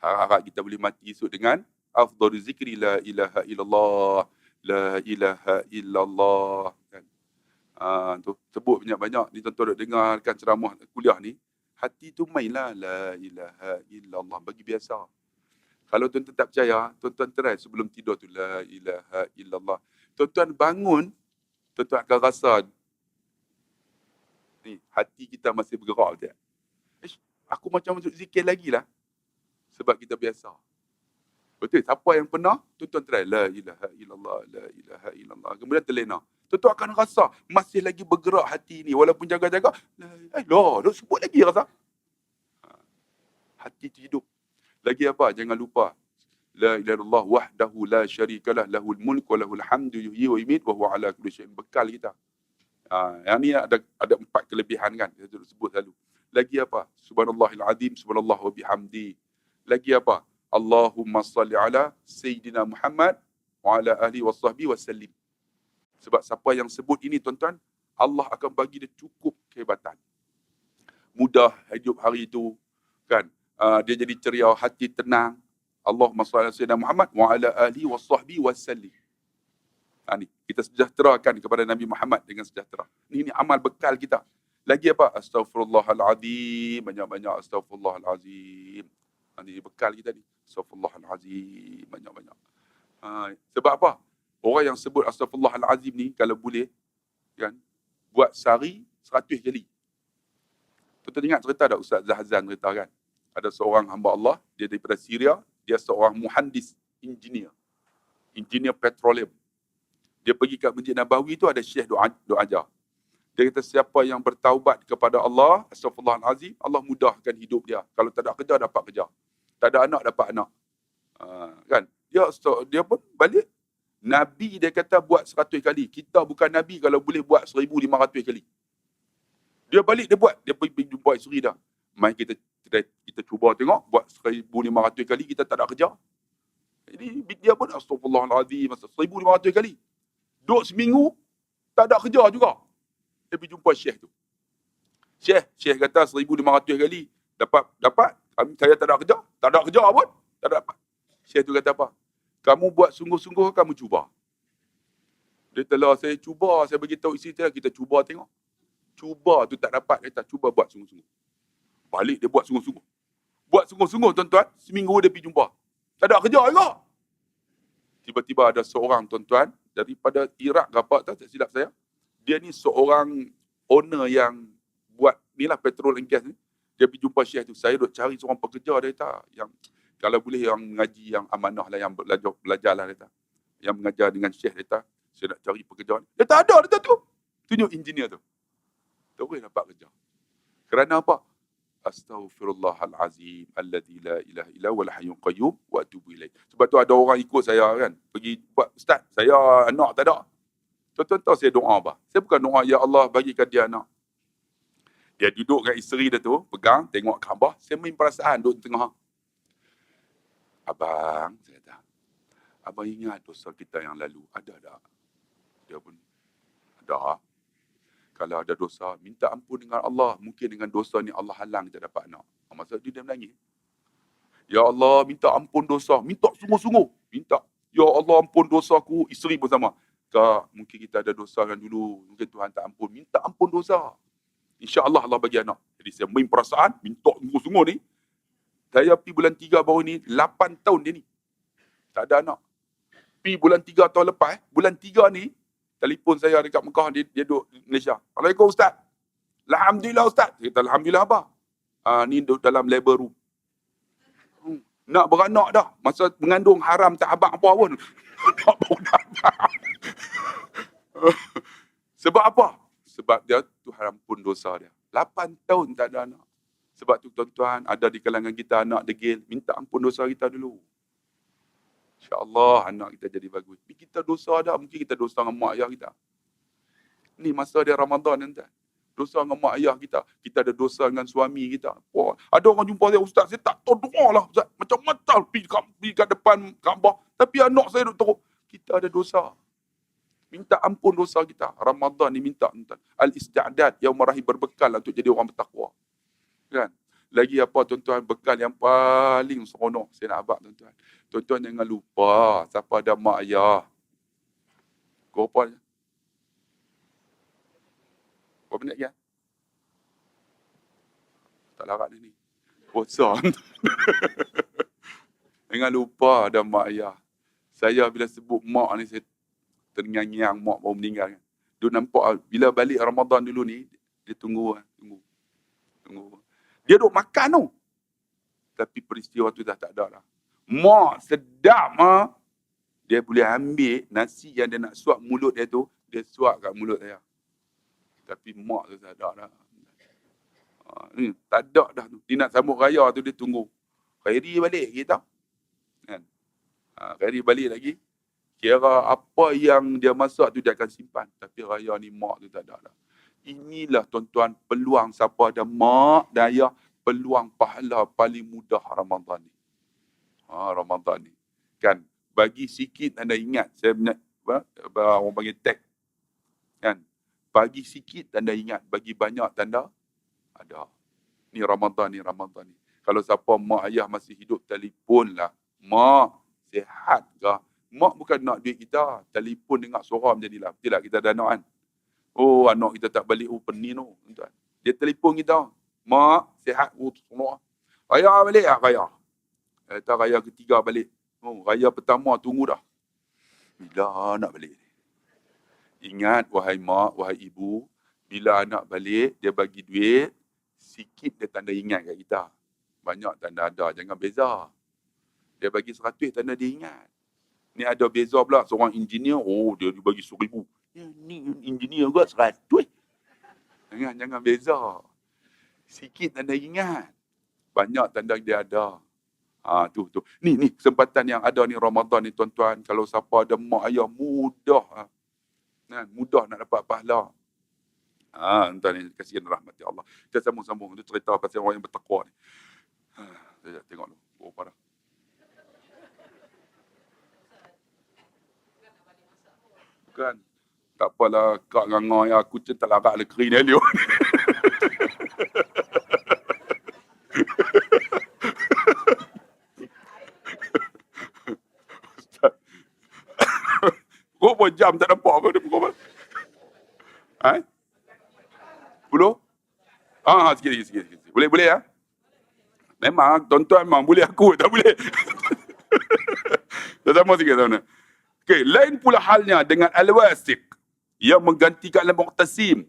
Harap kita boleh mati esok dengan afdhalu zikri la ilaha illallah. La ilaha illallah. Kan? Tu sebut banyak-banyak. Ni tuan-tuan duk dengarkan ceramah kuliah ni. Hati tu mainlah la ilaha illallah. Bagi biasa. Kalau tuan-tuan tak percaya, tuan-tuan try sebelum tidur tu la ilaha illallah. Tuan-tuan bangun, tuan-tuan akan rasa ni hati kita masih bergerak je. Aku macam zikir lagi lah. Sebab kita biasa. Betul? Siapa yang pernah, tuan-tuan try la ilaha illallah, la ilaha illallah. Kemudian terlena. Tuan-tuan akan rasa masih lagi bergerak hati ni. Walaupun jaga-jaga, duk sebut lagi rasa. Hati tu hidup. Lagi apa? Jangan lupa. La ilaha illallah wahdahu la syarikalah lahul mulk wa lahul hamdu yuhyi wa yumiit wa huwa ala kulli syai'in. Bekal kita. Yang ni ada 4 kelebihan kan. Kita sebut selalu. Lagi apa? Subhanallahil azim, subhanallah wa bihamdi. Lagi apa? Allahumma salli ala Sayyidina Muhammad wa ala ahli wa sahbihi wa sallim. Sebab siapa yang sebut ini tuan-tuan, Allah akan bagi dia cukup kehebatan. Mudah hidup hari itu kan. Dia jadi ceria, hati tenang. Allahumma salli ala Sayyidina Muhammad wa ala ahli wa sahbihi wa sallim. Ni kita sejahterakan kepada Nabi Muhammad dengan sejahtera. Ini amal bekal kita. Lagi apa? Astaghfirullahalazim. Banyak-banyak astaghfirullahalazim. Ini bekal kita ni. Astaghfirullahalazim. Banyak-banyak. Sebab apa? Orang yang sebut astaghfirullahalazim ni, kalau boleh, kan, buat sehari 100 kali. Tuan-tuan ingat cerita tak Ustaz Zahzan cerita kan? Ada seorang hamba Allah, dia daripada Syria, dia seorang muhandis, engineer petroleum. Dia pergi kat Masjid Nabawi tu ada syekh doa ajar. Dia kata siapa yang bertaubat kepada Allah, astagfirullahalazim, Allah mudahkan hidup dia. Kalau tak ada kerja, dapat kerja. Tak ada anak, dapat anak. Kan? Dia pun balik. Nabi dia kata buat 100 kali. Kita bukan Nabi kalau boleh buat 1,500 kali. Dia balik, dia buat. Dia pergi jumpa isteri dah. Mai kita cuba tengok, buat 1,500 kali, kita tak ada kerja. Jadi dia pun astagfirullahalazim, 1,500 kali. Duduk seminggu, tak ada kerja juga. Dia pergi jumpa Syekh tu. Syekh kata 1,500 kali. Dapat. Saya tak ada kerja. Tak ada kerja pun. Tak dapat. Syekh tu kata apa? Kamu buat sungguh-sungguh, kamu cuba. Dia telah saya cuba, saya beritahu isteri saya, kita cuba tengok. Cuba tu tak dapat, kata cuba buat sungguh-sungguh. Balik dia buat sungguh-sungguh. Buat sungguh-sungguh tuan-tuan, seminggu dia pergi jumpa. Tak ada kerja juga. Tiba-tiba ada seorang tuan-tuan, daripada Iraq ke apa, tak silap saya. Dia ni seorang owner yang buat, ni lah petrol and gas ni. Dia pergi jumpa Syekh tu. Saya duk cari seorang pekerja, dia kata, yang kalau boleh yang mengaji, yang amanah lah, yang belajar lah, dia kata. Yang mengajar dengan Syekh, dia kata, saya nak cari pekerjaan. Dia tak ada, dia tu. Tunjuk engineer tu. Tak boleh dapat kerja. Kerana apa? Astaghfirullahalazim alladzi la ilaha illa huwal hayyul qayyum wa atubu ilaih. Sebab tu ada orang ikut saya kan, pergi buat, ustaz, saya anak tak ada. Tuan-tuan tahu saya doa apa? Saya bukan doa ya Allah bagikan dia anak. Dia duduk dengan isteri dia tu, pegang, tengok Kaabah, saya main perasaan duduk tengah. Abang, saya kata, abang ingat dosa kita yang lalu, ada tak? Dia pun, ada. Kalau ada dosa, minta ampun dengan Allah. Mungkin dengan dosa ni Allah halang kita dapat anak. Masa dia menangis. Ya Allah, minta ampun dosa. Minta sungguh-sungguh. Minta. Ya Allah, ampun dosaku. Isteri pun sama. Kak, mungkin kita ada dosa kan dulu. Mungkin Tuhan tak ampun. Minta ampun dosa. InsyaAllah Allah bagi anak. Jadi saya main perasaan, minta sungguh-sungguh ni. Saya pergi bulan 3 baru ni, 8 tahun dia ni. Tak ada anak. Pergi bulan 3 tahun lepas, bulan 3 ni, telefon saya dekat Mekah, dia duduk di Malaysia. Assalamualaikum Ustaz. Alhamdulillah Ustaz. Dia kata, Alhamdulillah apa? Ni duduk dalam labor room. Nak beranak dah. Masa mengandung haram tak abang apa pun. Nak beranak. Sebab apa? Sebab dia Tuhan ampun dosa dia. 8 tahun tak ada anak. Sebab tu tuan-tuan, ada di kalangan kita anak degil. Minta ampun dosa kita dulu. InsyaAllah anak kita jadi bagus. Kita dosa dah, mungkin kita dosa dengan mak ayah kita. Ni masa dia Ramadan nanti. Dosa dengan mak ayah kita. Kita ada dosa dengan suami kita. Wah, ada orang jumpa saya, Ustaz, saya tak tahu doa lah. Ustaz. Macam-macam pergi kat depan Kaabah. Tapi anak saya duduk teruk. Kita ada dosa. Minta ampun dosa kita. Ramadan ni minta. Al-isti'adad, yaum rahim, berbekal untuk jadi orang bertakwa. Kan? Lagi apa tuan-tuan, bekal yang paling seronok saya nak abang tuan-tuan. Tuan-tuan jangan lupa siapa ada mak ayah. Kau apa? Berapa minit lagi? Tak larat ni. Bosan. Jangan lupa ada mak ayah. Saya bila sebut mak ni, saya terngiang-ngiang mak baru meninggal. Dia nampak bila balik Ramadan dulu ni, dia tunggu. Dia duk makan tu. Tapi peristiwa tu dah tak ada dah. Mak sedap dia boleh ambil nasi yang dia nak suap mulut dia tu, dia suap kat mulut saya. Tapi mak tu tak ada dah. Ni tak ada dah tu. Dia nak sambut raya tu dia tunggu. Khairi balik kita. Kan? Khairi balik lagi. Kira apa yang dia masak tu dia akan simpan. Tapi raya ni mak tu tak ada dah. Inilah tuan-tuan peluang siapa ada mak dan ayah, peluang pahala paling mudah Ramadan ni. Ramadan ni. Kan? Bagi sikit anda ingat. Saya orang panggil tag. Kan? Bagi sikit tanda ingat. Bagi banyak tanda ada. Ni Ramadan ni. Kalau siapa mak ayah masih hidup, telefon lah. Mak, sihat ke? Mak bukan nak duit kita. Telefon dengar suara menjadilah. Betul tak kita ada anak kan? Oh, anak kita tak balik. Oh, pening tu. Dia telefon kita. Mak, sihat. Oh, semua. Raya balik lah, raya. Kata raya ketiga balik. Oh, raya pertama tunggu dah. Bila nak balik? Ingat, wahai mak, wahai ibu. Bila anak balik, dia bagi duit. Sikit dia tanda ingat kat kita. Banyak tanda ada. Jangan beza. Dia bagi 100, tanda dia ingat. Ni ada beza pula. Seorang engineer, oh, dia bagi 1,000. Ya, ni engineer juga 100. Jangan beza. Sikit tanda ingat. Banyak tanda dia ada. Tu. Ni kesempatan yang ada ni Ramadan ni tuan-tuan. Kalau siapa ada mak ayah mudah. Mudah nak dapat pahala. Tuan ni kasihan rahmati Allah. Kita sambung-sambung. Itu cerita pasal orang yang bertakwa ni. Saya tengok dulu. Oh, parah. Bukan. Tak apalah. Kak ngangai aku cinta larat le kering dia. Berapa jam tak nampak kau dia pukul berapa? 10? Sikit. Boleh ya? Memang, tuan-tuan memang boleh, aku tak boleh. Sama sikit tuan-tuan. Okey, lain pula halnya dengan Al-Wasiq yang menggantikan Al-Mu'tasim,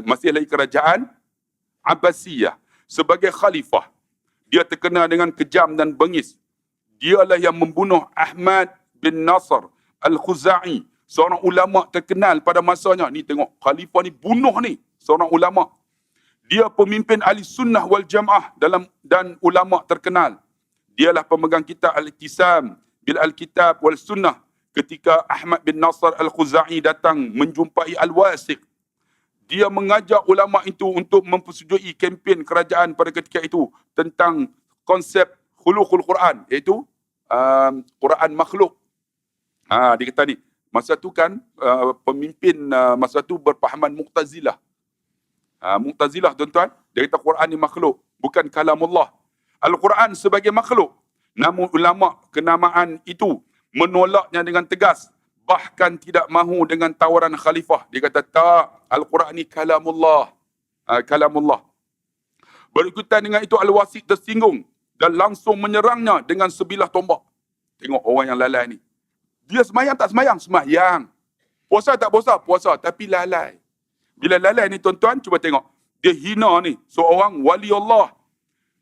masih lagi kerajaan Abbasiyah sebagai khalifah. Dia terkenal dengan kejam dan bengis. Dialah yang membunuh Ahmad bin Nasr Al-Khuzai, seorang ulama terkenal pada masanya. Ni tengok, khalifah ni bunuh ni seorang ulama. Dia pemimpin ahli sunnah wal jamaah dan ulama terkenal. Dialah pemegang kitab Al-Ittisam bil Al-Kitab wal Sunnah ketika Ahmad bin Nasr Al-Khuzai datang menjumpai Al-Wasiq. Dia mengajak ulama itu untuk mempersetujui kempen kerajaan pada ketika itu tentang konsep khuluqul Quran, iaitu Quran makhluk. Dia kata ni, masa tu kan pemimpin masa tu berpahaman Mu'tazilah. Mu'tazilah tuan-tuan, dia kata Quran ni makhluk, bukan kalamullah. Al-Quran sebagai makhluk. Namun ulama kenamaan itu menolaknya dengan tegas, bahkan tidak mahu dengan tawaran khalifah. Dia kata tak, Al-Quran ni kalamullah. Kalamullah. Berikutan dengan itu Al-Wasiq tersinggung dan langsung menyerangnya dengan sebilah tombak. Tengok orang yang lalai ni. Dia semayang tak semayang? Semayang. Puasa tak puasa? Puasa. Tapi lalai. Bila lalai ni tuan-tuan, cuba tengok. Dia hina ni seorang wali Allah.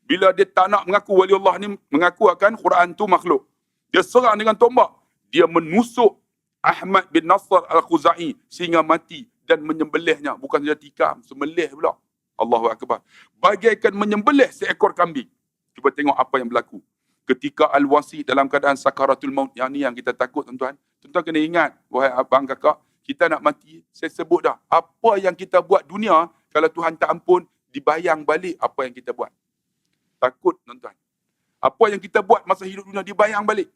Bila dia tak nak mengaku wali Allah ni, mengaku akan Quran tu makhluk. Dia serang dengan tombak. Dia menusuk Ahmad bin Nasr Al-Khuzai sehingga mati dan menyembelihnya. Bukan saja tikam, sembelih pula. Allahu Akbar. Bagaikan menyembelih seekor kambing. Cuba tengok apa yang berlaku. Ketika Al-Wasiq dalam keadaan sakaratul maut. Yang ni yang kita takut tuan-tuan. Tuan-tuan kena ingat, wahai abang kakak, kita nak mati, saya sebut dah. Apa yang kita buat dunia, kalau Tuhan tak ampun, dibayang balik apa yang kita buat. Takut tuan-tuan. Apa yang kita buat masa hidup dunia, dibayang balik.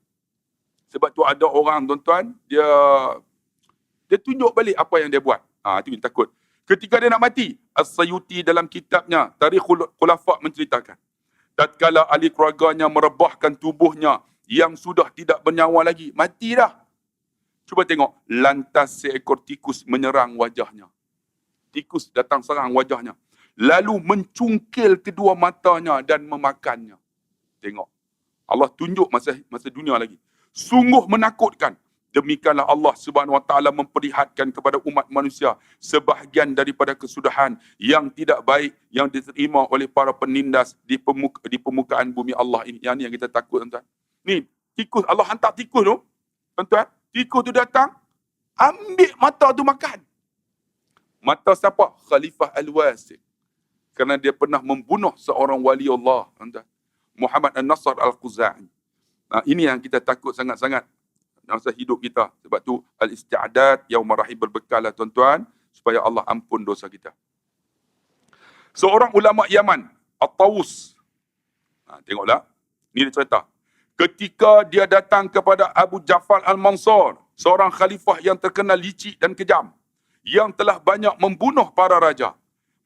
Sebab tu ada orang tuan-tuan, dia tunjuk balik apa yang dia buat. Itu yang takut. Ketika dia nak mati, As-Sayuti dalam kitabnya, Tarikhul Khulafa menceritakan. Tatkala ahli keluarganya merebahkan tubuhnya yang sudah tidak bernyawa lagi, mati dah. Cuba tengok, lantas seekor tikus menyerang wajahnya. Tikus datang serang wajahnya. Lalu mencungkil kedua matanya dan memakannya. Tengok. Allah tunjuk masa dunia lagi. Sungguh menakutkan. Demikianlah Allah Subhanahu Wa Taala memperlihatkan kepada umat manusia sebahagian daripada kesudahan yang tidak baik yang diterima oleh para penindas di permukaan bumi Allah ini. Yang ni yang kita takut tuan-tuan. Ni tikus, Allah hantar tikus tu. Tuan-tuan, tikus tu datang, ambil mata tu makan. Mata siapa? Khalifah Al-Wasiq. Kerana dia pernah membunuh seorang wali Allah. Muhammad An-Nasr Al-Khuzai. Ini yang kita takut sangat-sangat masa hidup kita. Sebab tu al-isti'adad yaumar rahim, berbekal lah tuan-tuan, supaya Allah ampun dosa kita. Seorang ulama Yaman, At-Tawus. Tengoklah. Ni dia cerita. Ketika dia datang kepada Abu Ja'far Al-Mansur, seorang khalifah yang terkenal licik dan kejam, yang telah banyak membunuh para raja,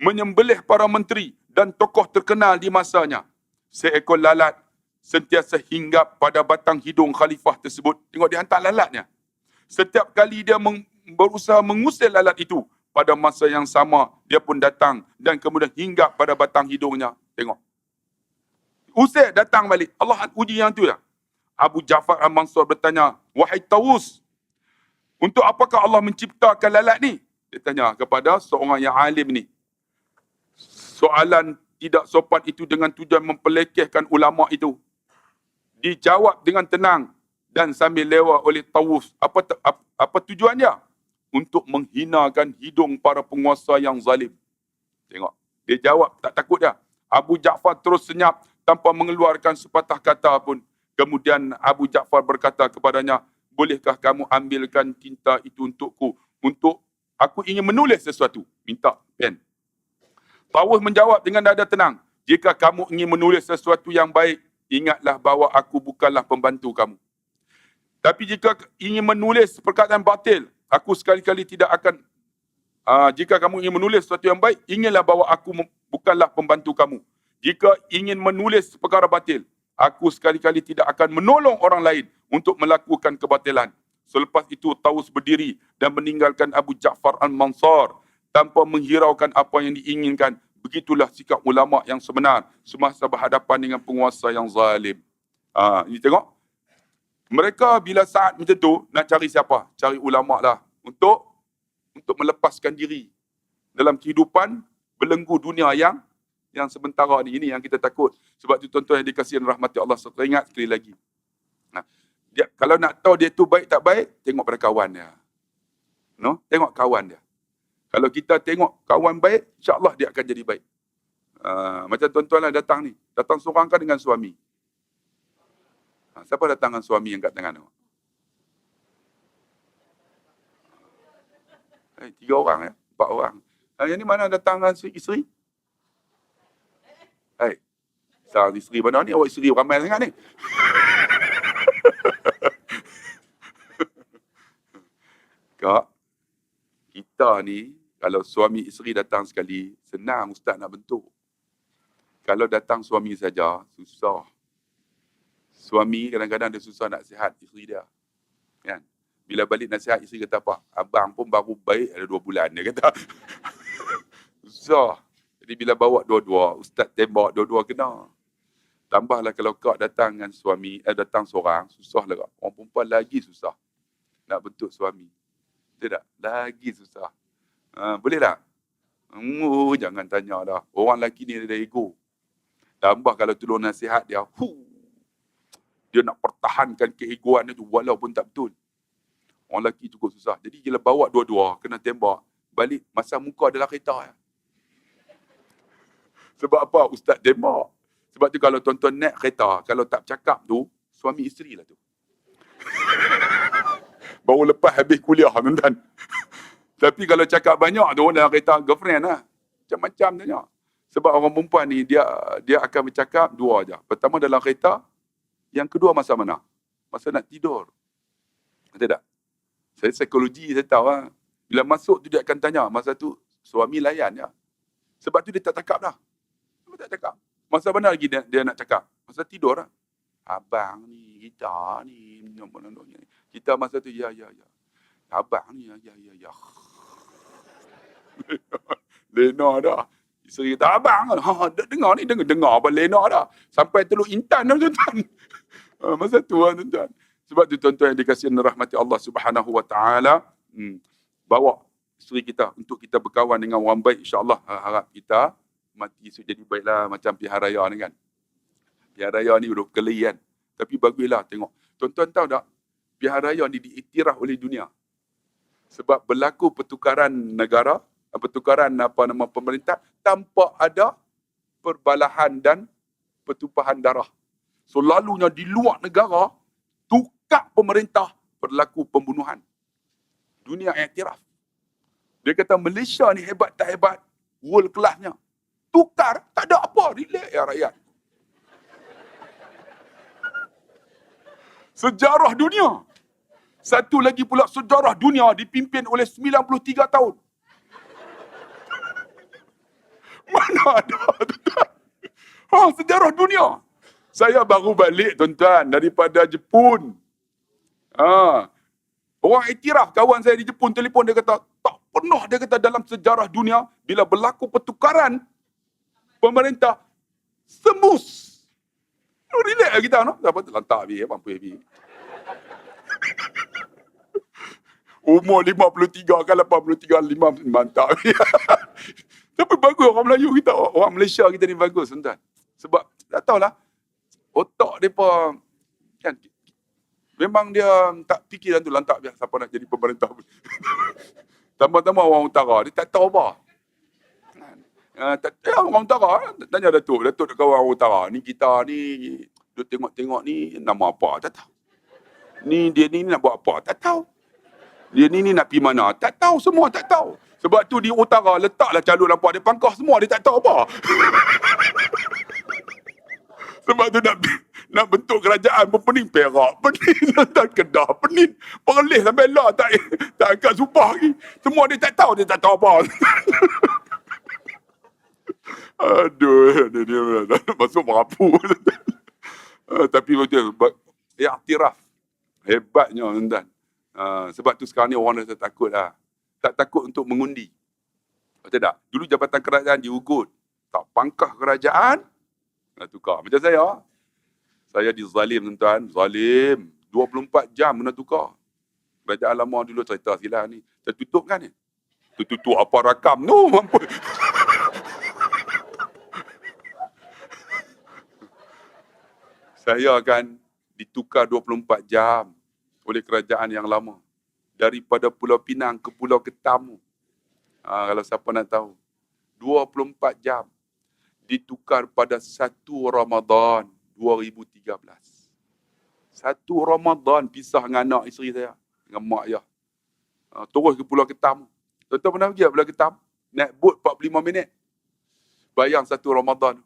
menyembelih para menteri dan tokoh terkenal di masanya. Seekor lalat sentiasa hinggap pada batang hidung khalifah tersebut. Tengok dia hantar lalatnya. Setiap kali dia berusaha mengusir lalat itu, pada masa yang sama dia pun datang dan kemudian hinggap pada batang hidungnya. Tengok. Usir, datang balik. Allah uji yang tu ya. Abu Ja'far Al-Mansur bertanya, wahai Tawus, untuk apakah Allah menciptakan lalat ni? Dia tanya kepada seorang yang alim ni. Soalan tidak sopan itu dengan tujuan mempelekehkan ulama itu dijawab dengan tenang dan sambil lewat oleh Tawus. Apa tujuannya? Untuk menghinakan hidung para penguasa yang zalim. Tengok. Dia jawab, tak takut dia. Abu Ja'far terus senyap tanpa mengeluarkan sepatah kata pun. Kemudian Abu Ja'far berkata kepadanya, bolehkah kamu ambilkan tinta itu untukku? Untuk aku ingin menulis sesuatu. Minta pen. Tawus menjawab dengan nada tenang, jika kamu ingin menulis sesuatu yang baik, ingatlah bahawa aku bukanlah pembantu kamu. Tapi jika ingin menulis perkataan batil, aku sekali-kali tidak akan. Jika kamu ingin menulis sesuatu yang baik, ingatlah bahawa aku bukanlah pembantu kamu. Jika ingin menulis perkara batil, aku sekali-kali tidak akan menolong orang lain untuk melakukan kebatilan. Selepas itu, Tawus berdiri dan meninggalkan Abu Ja'far al-Mansar tanpa menghiraukan apa yang diinginkan. Begitulah sikap ulama yang sebenar semasa berhadapan dengan penguasa yang zalim. Ini tengok. Mereka bila saat macam tu, nak cari siapa? Cari ulama lah. Untuk melepaskan diri dalam kehidupan belenggu dunia yang sementara ni. Ini yang kita takut. Sebab tu tuan-tuan yang dikasihi rahmati Allah, saya ingat sekali lagi. Kalau nak tahu dia tu baik tak baik, tengok pada kawan dia. No? Tengok kawan dia. Kalau kita tengok kawan baik, insya-Allah dia akan jadi baik. Macam tuan-tuan lah datang ni. Datang seorang kan dengan suami. Siapa datang dengan suami yang kat tengah tu? 3 orang ya, 4 orang. Yang ni mana datang dengan isteri? Sang isteri mana ni? Awak isteri ramai sangat ni. Kak, kita ni, kalau suami isteri datang sekali, senang ustaz nak bentuk. Kalau datang suami saja, susah. Suami kadang-kadang dia susah nak sihat isteri dia. Kan? Bila balik nasihat, isteri kata apa? Abang pun baru baik ada 2 bulan, dia kata. Susah. Jadi bila bawa dua-dua, ustaz tembak dua-dua kena. Tambahlah kalau kau datang dengan suami, datang seorang, susah lah. Orang perempuan lagi susah nak bentuk suami. Betul tak? Lagi susah. Boleh tak? Jangan tanya dah. Orang lelaki ni ada ego. Tambah kalau tolong nasihat dia, dia nak pertahankan keegoan dia tu walaupun tak betul. Orang lelaki cukup susah. Jadi bila bawa dua-dua, kena tembak, balik masa muka dalam kereta. Sebab apa? Ustaz tembak. Sebab tu kalau tuan-tuan naik kereta, kalau tak bercakap tu, suami isteri lah tu. Baru lepas habis kuliah, tuan-tuan. Tapi kalau cakap banyak tu, dalam kereta girlfriend lah. Macam-macam tanya. Sebab orang perempuan ni, dia akan bercakap 2 aja. Pertama dalam kereta, yang kedua masa mana? Masa nak tidur. Betul tak? Saya psikologi, saya tahu lah. Bila masuk tu dia akan tanya, masa tu suami layan je. Sebab tu dia tak cakap dah. Dia tak cakap. Masa mana lagi dia nak cakap? Masa tidur lah. Abang ni, kita ni, kita masa tu, ya. Abang ni, ya. Lena dah. Isteri kata, abang, dengar ni, dengar apa Lena dah. Sampai teluk Intan dah, tuan-tuan. Masa tu lah, tuan-tuan. Sebab tu tuan-tuan yang dikasihi rahmati Allah Subhanahu Wa Taala, bawa isteri kita untuk kita berkawan dengan orang baik, insya-Allah. Harap kita mati esok jadi baiklah, macam pihak raya ni kan. Pihak raya ni duduk keli kan. Tapi baguslah tengok. Tuan-tuan tahu tak, pihak raya ni diiktiraf oleh dunia. Sebab berlaku pertukaran negara, pertukaran pemerintah tanpa ada perbalahan dan pertumpahan darah. So lalunya di luar negara, tukar pemerintah berlaku pembunuhan. Dunia iktiraf. Dia kata Malaysia ni hebat tak hebat, world classnya. Tukar, tak ada apa, relax ya rakyat. Sejarah dunia. Satu lagi pula sejarah dunia dipimpin oleh 93 tahun. Mana ada, tuan-tuan? Sejarah dunia. Saya baru balik, tuan-tuan, daripada Jepun. Orang iktiraf, kawan saya di Jepun telefon, dia kata, tak pernah, dia kata dalam sejarah dunia, bila berlaku pertukaran pemerintah, semus. Relax lah kita, no? Siapa tu lantak habis, mampu habis. Umur 53 kan 83, 5, mantap. Tapi bagus orang Melayu kita, orang Malaysia kita ni bagus, tuan-tuan. Sebab, tak tahulah, otak mereka, kan, memang dia tak fikir tu lantak biar siapa nak jadi pemerintah. Tambah-tambah orang utara, dia tak tahu apa. Orang utara, tanya Datuk nak kawan orang utara, ni kita ni, duk tengok-tengok ni, nama apa, tak tahu. Ni dia ni nak buat apa, tak tahu. Dia ni nak pergi mana, tak tahu, semua tak tahu. Sebab tu di utara, letaklah calon lampu ada pangkah, semua dia tak tahu apa. Sebab tu nak bentuk kerajaan pun pening Perak, pening Kelantan, Kedah, pening Perlis sampai lah tak angkat Subah lagi. Semua dia tak tahu apa. Aduh, dia masuk merapu. Tapi betul, iktiraf. Hebatnya, tuan-tuan. Sebab tu sekarang ni orang dah takut lah. Tak takut untuk mengundi. Betul tak? Dulu jabatan kerajaan diugut. Tak pangkah kerajaan, nak tukar. Macam saya dizalim, tuan-tuan. Zalim. 24 jam kena tukar. Kerajaan lama dulu cerita silang ni. Tertutup kan ni? Tertutup apa rakam tu? Mampu. Saya kan ditukar 24 jam oleh kerajaan yang lama. Daripada Pulau Pinang ke Pulau Ketam. Kalau siapa nak tahu. 24 jam. Ditukar pada 1 Ramadan 2013. 1 Ramadan pisah dengan anak isteri saya. Dengan mak ayah. Terus ke Pulau Ketam. Tuan-tuan pernah pergi ke Pulau Ketam? Naik bot 45 minit. Bayang 1 Ramadan.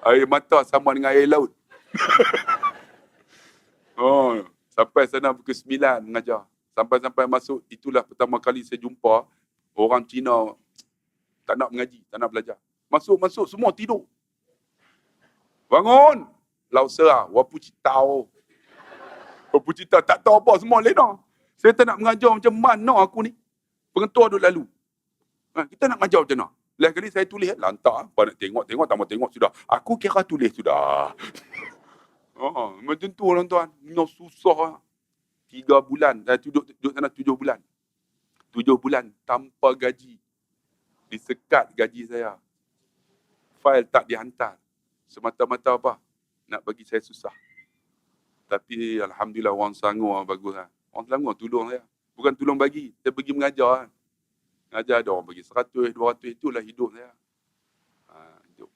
Air mata sama dengan air laut. Sampai sana pukul 9 mengajar. Sampai masuk, itulah pertama kali saya jumpa orang Cina tak nak mengaji, tak nak belajar. Masuk, semua tidur. Bangun! Lau serah, wapu citau. Wapu citau, tak tahu apa, semua lena. Saya tak nak mengajar macam mana aku ni. Pengetua duduk lalu. Kita nak mengajar macam mana? Lain kali saya tulis, lantak. Apa nak tengok, tambah tengok sudah. Aku kira tulis sudah. Macam tu tuan-tuan. Ini susah. 3 bulan. Saya duduk sana 7 bulan. 7 bulan tanpa gaji. Disekat gaji saya. Fail tak dihantar. Semata-mata apa? Nak bagi saya susah. Tapi Alhamdulillah orang Selangor bagus lah. Orang Selangor tolong saya. Bukan tolong bagi. Saya pergi mengajar. Mengajar ada orang bagi 100, 200. Itulah hidup saya. Hidup.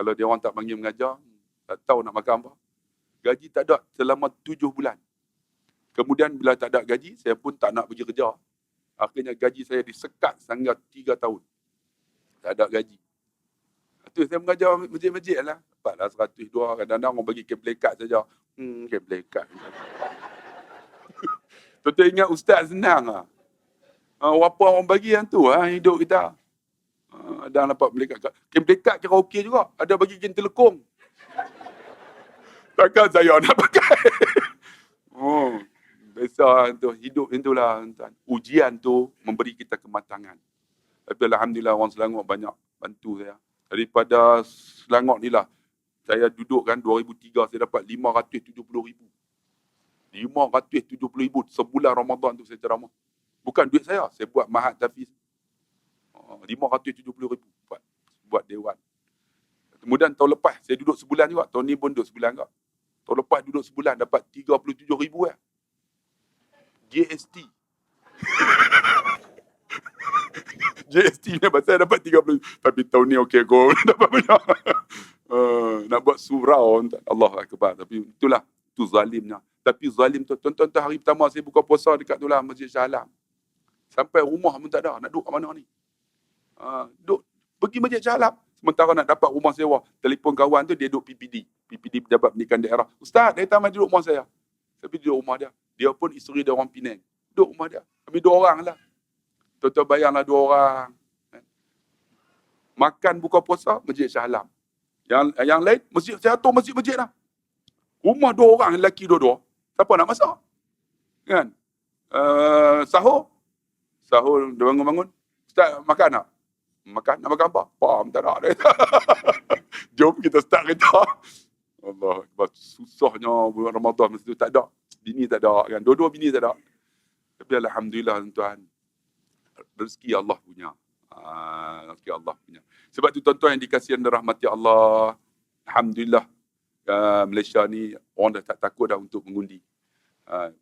Kalau dia orang tak panggil mengajar, tak tahu nak makan apa. Gaji tak ada selama 7 bulan. Kemudian bila tak ada gaji, saya pun tak nak pergi kerja. Akhirnya gaji saya disekat sehingga 3 tahun. Tak ada gaji. Itu saya mengajar masjid-masjid lah. Dapatlah 100, 200. Kadang-kadang orang bagi keblekat saja. Keblekat. Tuan-tuan ingat ustaz senang lah. Apa orang bagi yang tu hidup kita. Ada dapat melekat. Keblekat kira okey juga. Ada bagi kain telekong. Takkan saya nak pakai. Biasa tu hidup itulah tuan. Ujian tu memberi kita kematangan. Tapi alhamdulillah orang Selangor banyak bantu saya. Daripada Selangor ni lah saya duduk kan 2003 saya dapat 570,000. 570,000 sebulan Ramadan tu saya ceramah. Bukan duit saya buat mahat tafiz. 570,000 buat dewan. Kemudian tahun lepas saya duduk sebulan juga. Tahun ni pun duduk sebulan juga. Tahun lepas duduk sebulan dapat 37,000 ya. GST. GST ni pasal dapat 30. Tapi tahun ni okey kau dapat banyak. Nak buat surau. Allah Akbar. Tapi itulah. Itu zalimnya. Tapi zalim tu. Tuan-tuan hari pertama saya buka puasa dekat tu lah. Masjid Shah Alam. Sampai rumah pun tak ada. Nak duduk kat mana ni? Duduk. Pergi Masjid Shah Alam. Sementara nak dapat rumah sewa. Telefon kawan tu dia duduk PPD. PPD Pejabat Pendidikan Daerah. Ustaz, dia tamat duduk rumah saya. Tapi duduk rumah dia. Dia pun isteri dia orang Penang. Duduk rumah dia. Kami 2 orang lah. Tuan-tuan bayanglah 2 orang. Makan buka puasa, Masjid Shah Alam. Yang lain, masjid saya atur masjid-masjid lah. Rumah 2 orang, lelaki 2-2. Siapa nak masak? Kan? Sahur, dia bangun-bangun. Ustaz, makan tak? Makan? Nak makan apa? Faham tak nak. Jom kita start kereta. Allah, susahnya bulan Ramadan masa tu tak ada. Bini tak ada kan. Dua-dua bini tak ada. Tapi alhamdulillah tuan. Rezeki Allah punya. Rezeki Allah punya. Sebab tu tuan-tuan yang dikasihi dan rahmati Allah, alhamdulillah Malaysia ni orang dah tak takut dah untuk mengundi.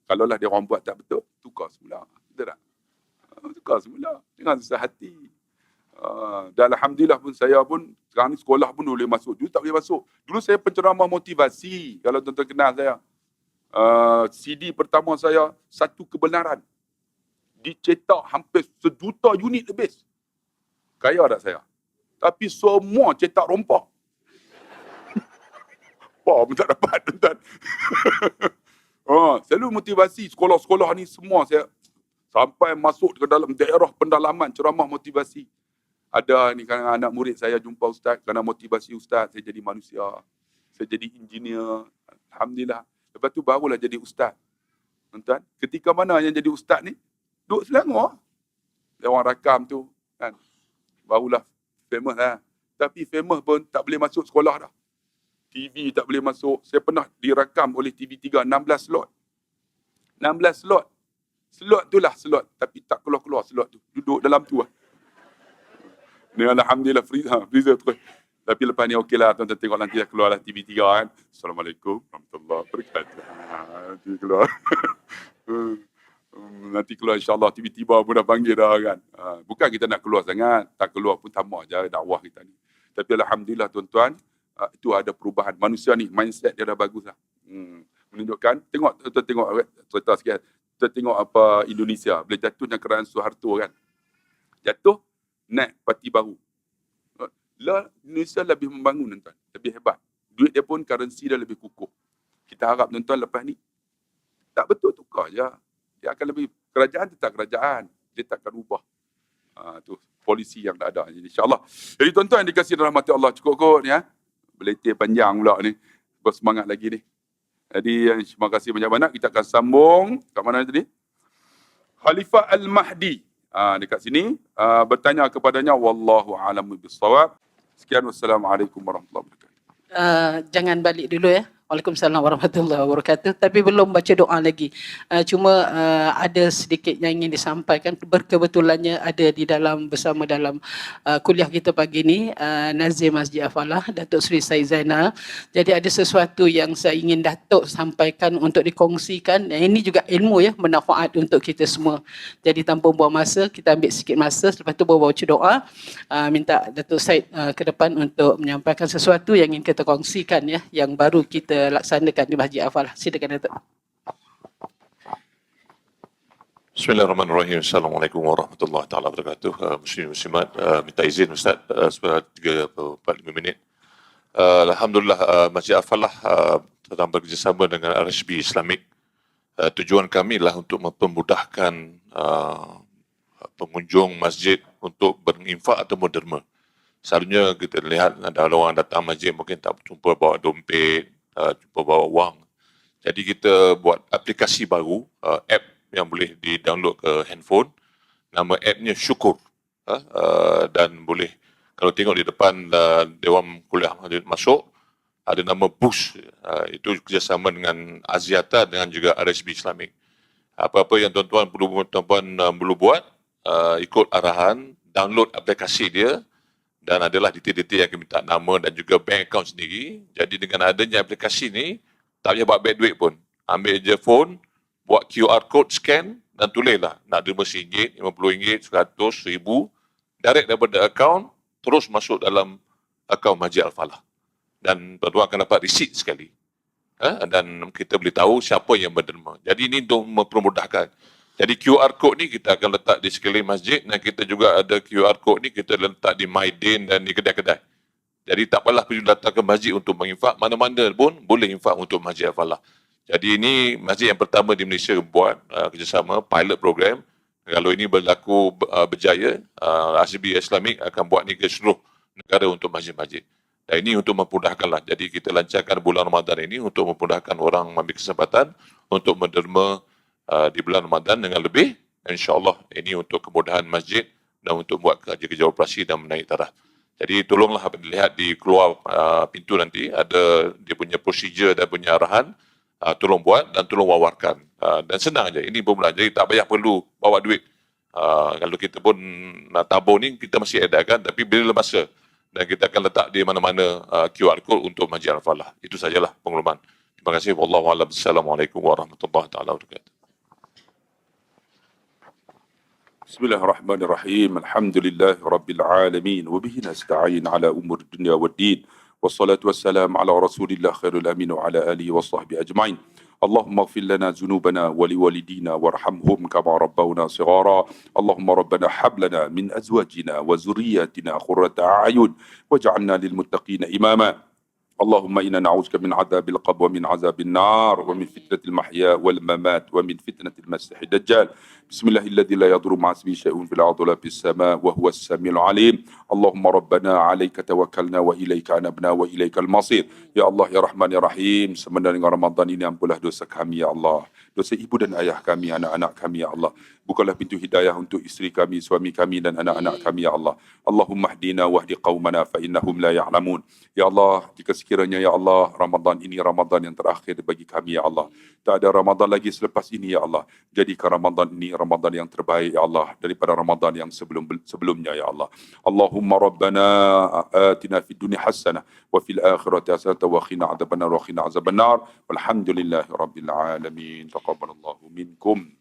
Kalaulah dia orang buat tak betul, tukar semula. Betul tak? Tukar semula. Dengan susah hati. Dan Alhamdulillah pun saya pun sekarang ni sekolah pun boleh masuk. Dulu tak boleh masuk. Dulu saya penceramah motivasi. Kalau tuan-tuan kenal saya. CD pertama saya, Satu Kebenaran. Dicetak hampir 1 juta unit lebih. Kaya tak saya? Tapi semua cetak rompak. Apa pun tak dapat, tuan-tuan. Selalu motivasi sekolah-sekolah ni semua saya sampai masuk ke dalam daerah pendalaman ceramah motivasi. Ada ni kan anak murid saya jumpa ustaz, kerana motivasi ustaz saya jadi manusia. Saya jadi engineer. Alhamdulillah. Lepas tu barulah jadi ustaz. Tuan-tuan, ketika mana yang jadi ustaz ni? Duduk Selangor. Dia orang rakam tu kan. Barulah famous lah. Tapi famous pun tak boleh masuk sekolah dah. TV tak boleh masuk. Saya pernah dirakam oleh TV3 16 slot. 16 slot. Slot tu lah slot. Tapi tak keluar-keluar slot tu. Duduk dalam tu lah. Ni Alhamdulillah freezer terus. Tapi lepas ni okey lah, tuan-tuan tengok nanti dah keluar lah TV3 kan. Assalamualaikum warahmatullahi wabarakatuh. Nanti keluar. Nanti keluar insyaAllah tiba-tiba pun dah panggil dah kan. Bukan kita nak keluar sangat. Tak keluar pun tamak je dakwah kita ni. Tapi Alhamdulillah tuan-tuan, itu ada perubahan. Manusia ni, mindset dia dah bagus lah. Menunjukkan, tuan-tuan tengok cerita sikit. Kita tengok apa Indonesia. Bila jatuhnya kerajaan Soeharto kan. Jatuh, naik parti baru. Indonesia lebih membangun tuan-tuan. Lebih hebat. Duit dia pun, currency dia lebih kukuh. Kita harap tuan-tuan lepas ni, tak betul tukar je. Dia akan lebih, kerajaan tetap kerajaan. Dia tak akan ubah. Tu polisi yang dah ada. InsyaAllah. Jadi tuan-tuan yang dikasih rahmati Allah. Cukup kot ya. Beletir panjang pula ni. Bersemangat lagi ni. Jadi terima kasih banyak-banyak. Kita akan sambung. Kat mana tadi? Khalifah Al-Mahdi. Dekat sini. Bertanya kepadanya. Wallahu a'lamu bissawab. Sekian. Wassalamualaikum warahmatullahi wabarakatuh. Jangan balik dulu ya. Waalaikumsalam warahmatullahi wabarakatuh. Tapi belum baca doa lagi. Cuma ada sedikit yang ingin disampaikan. Berkebetulannya ada di dalam bersama dalam kuliah kita pagi ni Nazir Masjid Al-Falah, Datuk Seri Said Zainal. Jadi ada sesuatu yang saya ingin Datuk sampaikan untuk dikongsikan. Ini juga ilmu ya, bermanfaat untuk kita semua. Jadi tanpa buang masa, kita ambil sikit masa. Lepas tu baru baca doa. Minta Datuk Said ke depan untuk menyampaikan sesuatu yang ingin kita kongsikan ya, yang baru kita laksanakan di Masjid Al-Falah. Silakan Datuk. Bismillahirrahmanirrahim. Assalamualaikum warahmatullahi taala wabarakatuh. Muslimat, minta izin Ustaz sebentar 3-4-5 minit. Alhamdulillah Masjid Al-Falah sedang bekerjasama dengan RSB Islamik. Tujuan kami adalah untuk mempermudahkan pengunjung masjid untuk berinfak atau berderma. Selalunya kita lihat ada orang datang masjid mungkin tak jumpa bawa dompet, jumpa bawa wang. Jadi kita buat aplikasi baru, app yang boleh di-download ke handphone. Nama appnya Syukur. Dan boleh, kalau tengok di depan Dewan Kuliah masuk, ada nama Boost. Itu kerjasama dengan Aziata dengan juga RSB Islamik. Apa-apa yang tuan-tuan perlu buat, ikut arahan, download aplikasi dia, dan adalah detail-detail yang kita minta nama dan juga bank account sendiri. Jadi dengan adanya aplikasi ni, tak payah buat duit pun. Ambil je phone, buat QR code, scan dan tulislah. Nak derma RM1, RM50, RM100, RM1000. Direct daripada account, terus masuk dalam akaun Masjid Al-Falah. Dan tuan-tuan akan dapat receipt sekali. Dan kita boleh tahu siapa yang berderma. Jadi ini untuk mempermudahkan. Jadi QR code ni kita akan letak di sekeliling masjid dan kita juga ada QR code ni kita letak di Maidin dan di kedai-kedai. Jadi tak apalah perlu datang ke masjid untuk menginfak, mana-mana pun boleh infak untuk Masjid Al-Falah. Jadi ini masjid yang pertama di Malaysia buat kerjasama pilot program. Kalau ini berlaku berjaya, RSB Islamik akan buat ni ke seluruh negara untuk masjid-masjid. Dan ini untuk memudahkanlah. Jadi kita lancarkan bulan Ramadan ini untuk memudahkan orang mengambil kesempatan untuk menderma di bulan Ramadan dengan lebih. InsyaAllah ini untuk kemudahan masjid dan untuk buat kerja-kerja operasi dan menaik taraf. Jadi tolonglah lihat di keluar pintu nanti ada dia punya prosedur dan punya arahan. Tolong buat dan tolong wawarkan. Dan senang aja. Ini pun jadi tak payah perlu bawa duit. Kalau kita pun nak tabung ni kita masih edarkan tapi bila masa dan kita akan letak di mana-mana QR code untuk Masjid Al-Falah. Itu sajalah pengumuman. Terima kasih. Wallahu a'lam. Assalamualaikum warahmatullahi taala wabarakatuh. بسم الله الرحمن الرحيم الحمد لله رب العالمين وبه نستعين على أمور الدنيا والدين والصلاة والسلام على رسول الله خير الأمين وعلى آله وصحبه أجمعين اللهم اغفر لنا ذنوبنا ولوالدينا وارحمهم كما ربونا صغارا اللهم ربنا هب لنا من أزواجنا وذرياتنا قرة أعين واجعلنا للمتقين إماما اللهم إنا نعوذ من عذاب القبر ومن عذاب النار ومن فتنة المحيا والممات ومن فتنة المسيح الدجال بسم الله الذي لا يضر مع اسمه شيء في الأرض ولا في السماء وهو السميع العليم اللهم ربنا عليك توكلنا وإليك أنبنا وإليك المصير Ya Allah, Ya Rahman, Ya Rahim, sebenarnya dengan Ramadan ini ampunlah dosa kami, Ya Allah. Dosa ibu dan ayah kami, anak-anak kami, Ya Allah. Bukalah pintu hidayah untuk isteri kami, suami kami dan anak-anak kami, Ya Allah. Allahumma hdina wahdi qawmana fa innahum la ya'lamun. Ya Allah, jika sekiranya, Ya Allah, Ramadan ini Ramadan yang terakhir bagi kami, Ya Allah. Tak ada Ramadan lagi selepas ini, Ya Allah. Jadikan Ramadan ini Ramadan yang terbaik, Ya Allah, daripada Ramadan yang sebelumnya, Ya Allah. Allahumma Rabbana atina fid dunya hasanah wa fil akhirati hasanah wa qina adzabannar wa qina azabannar. Walhamdulillahi rabbil alamin. Taqabbalallahu minkum.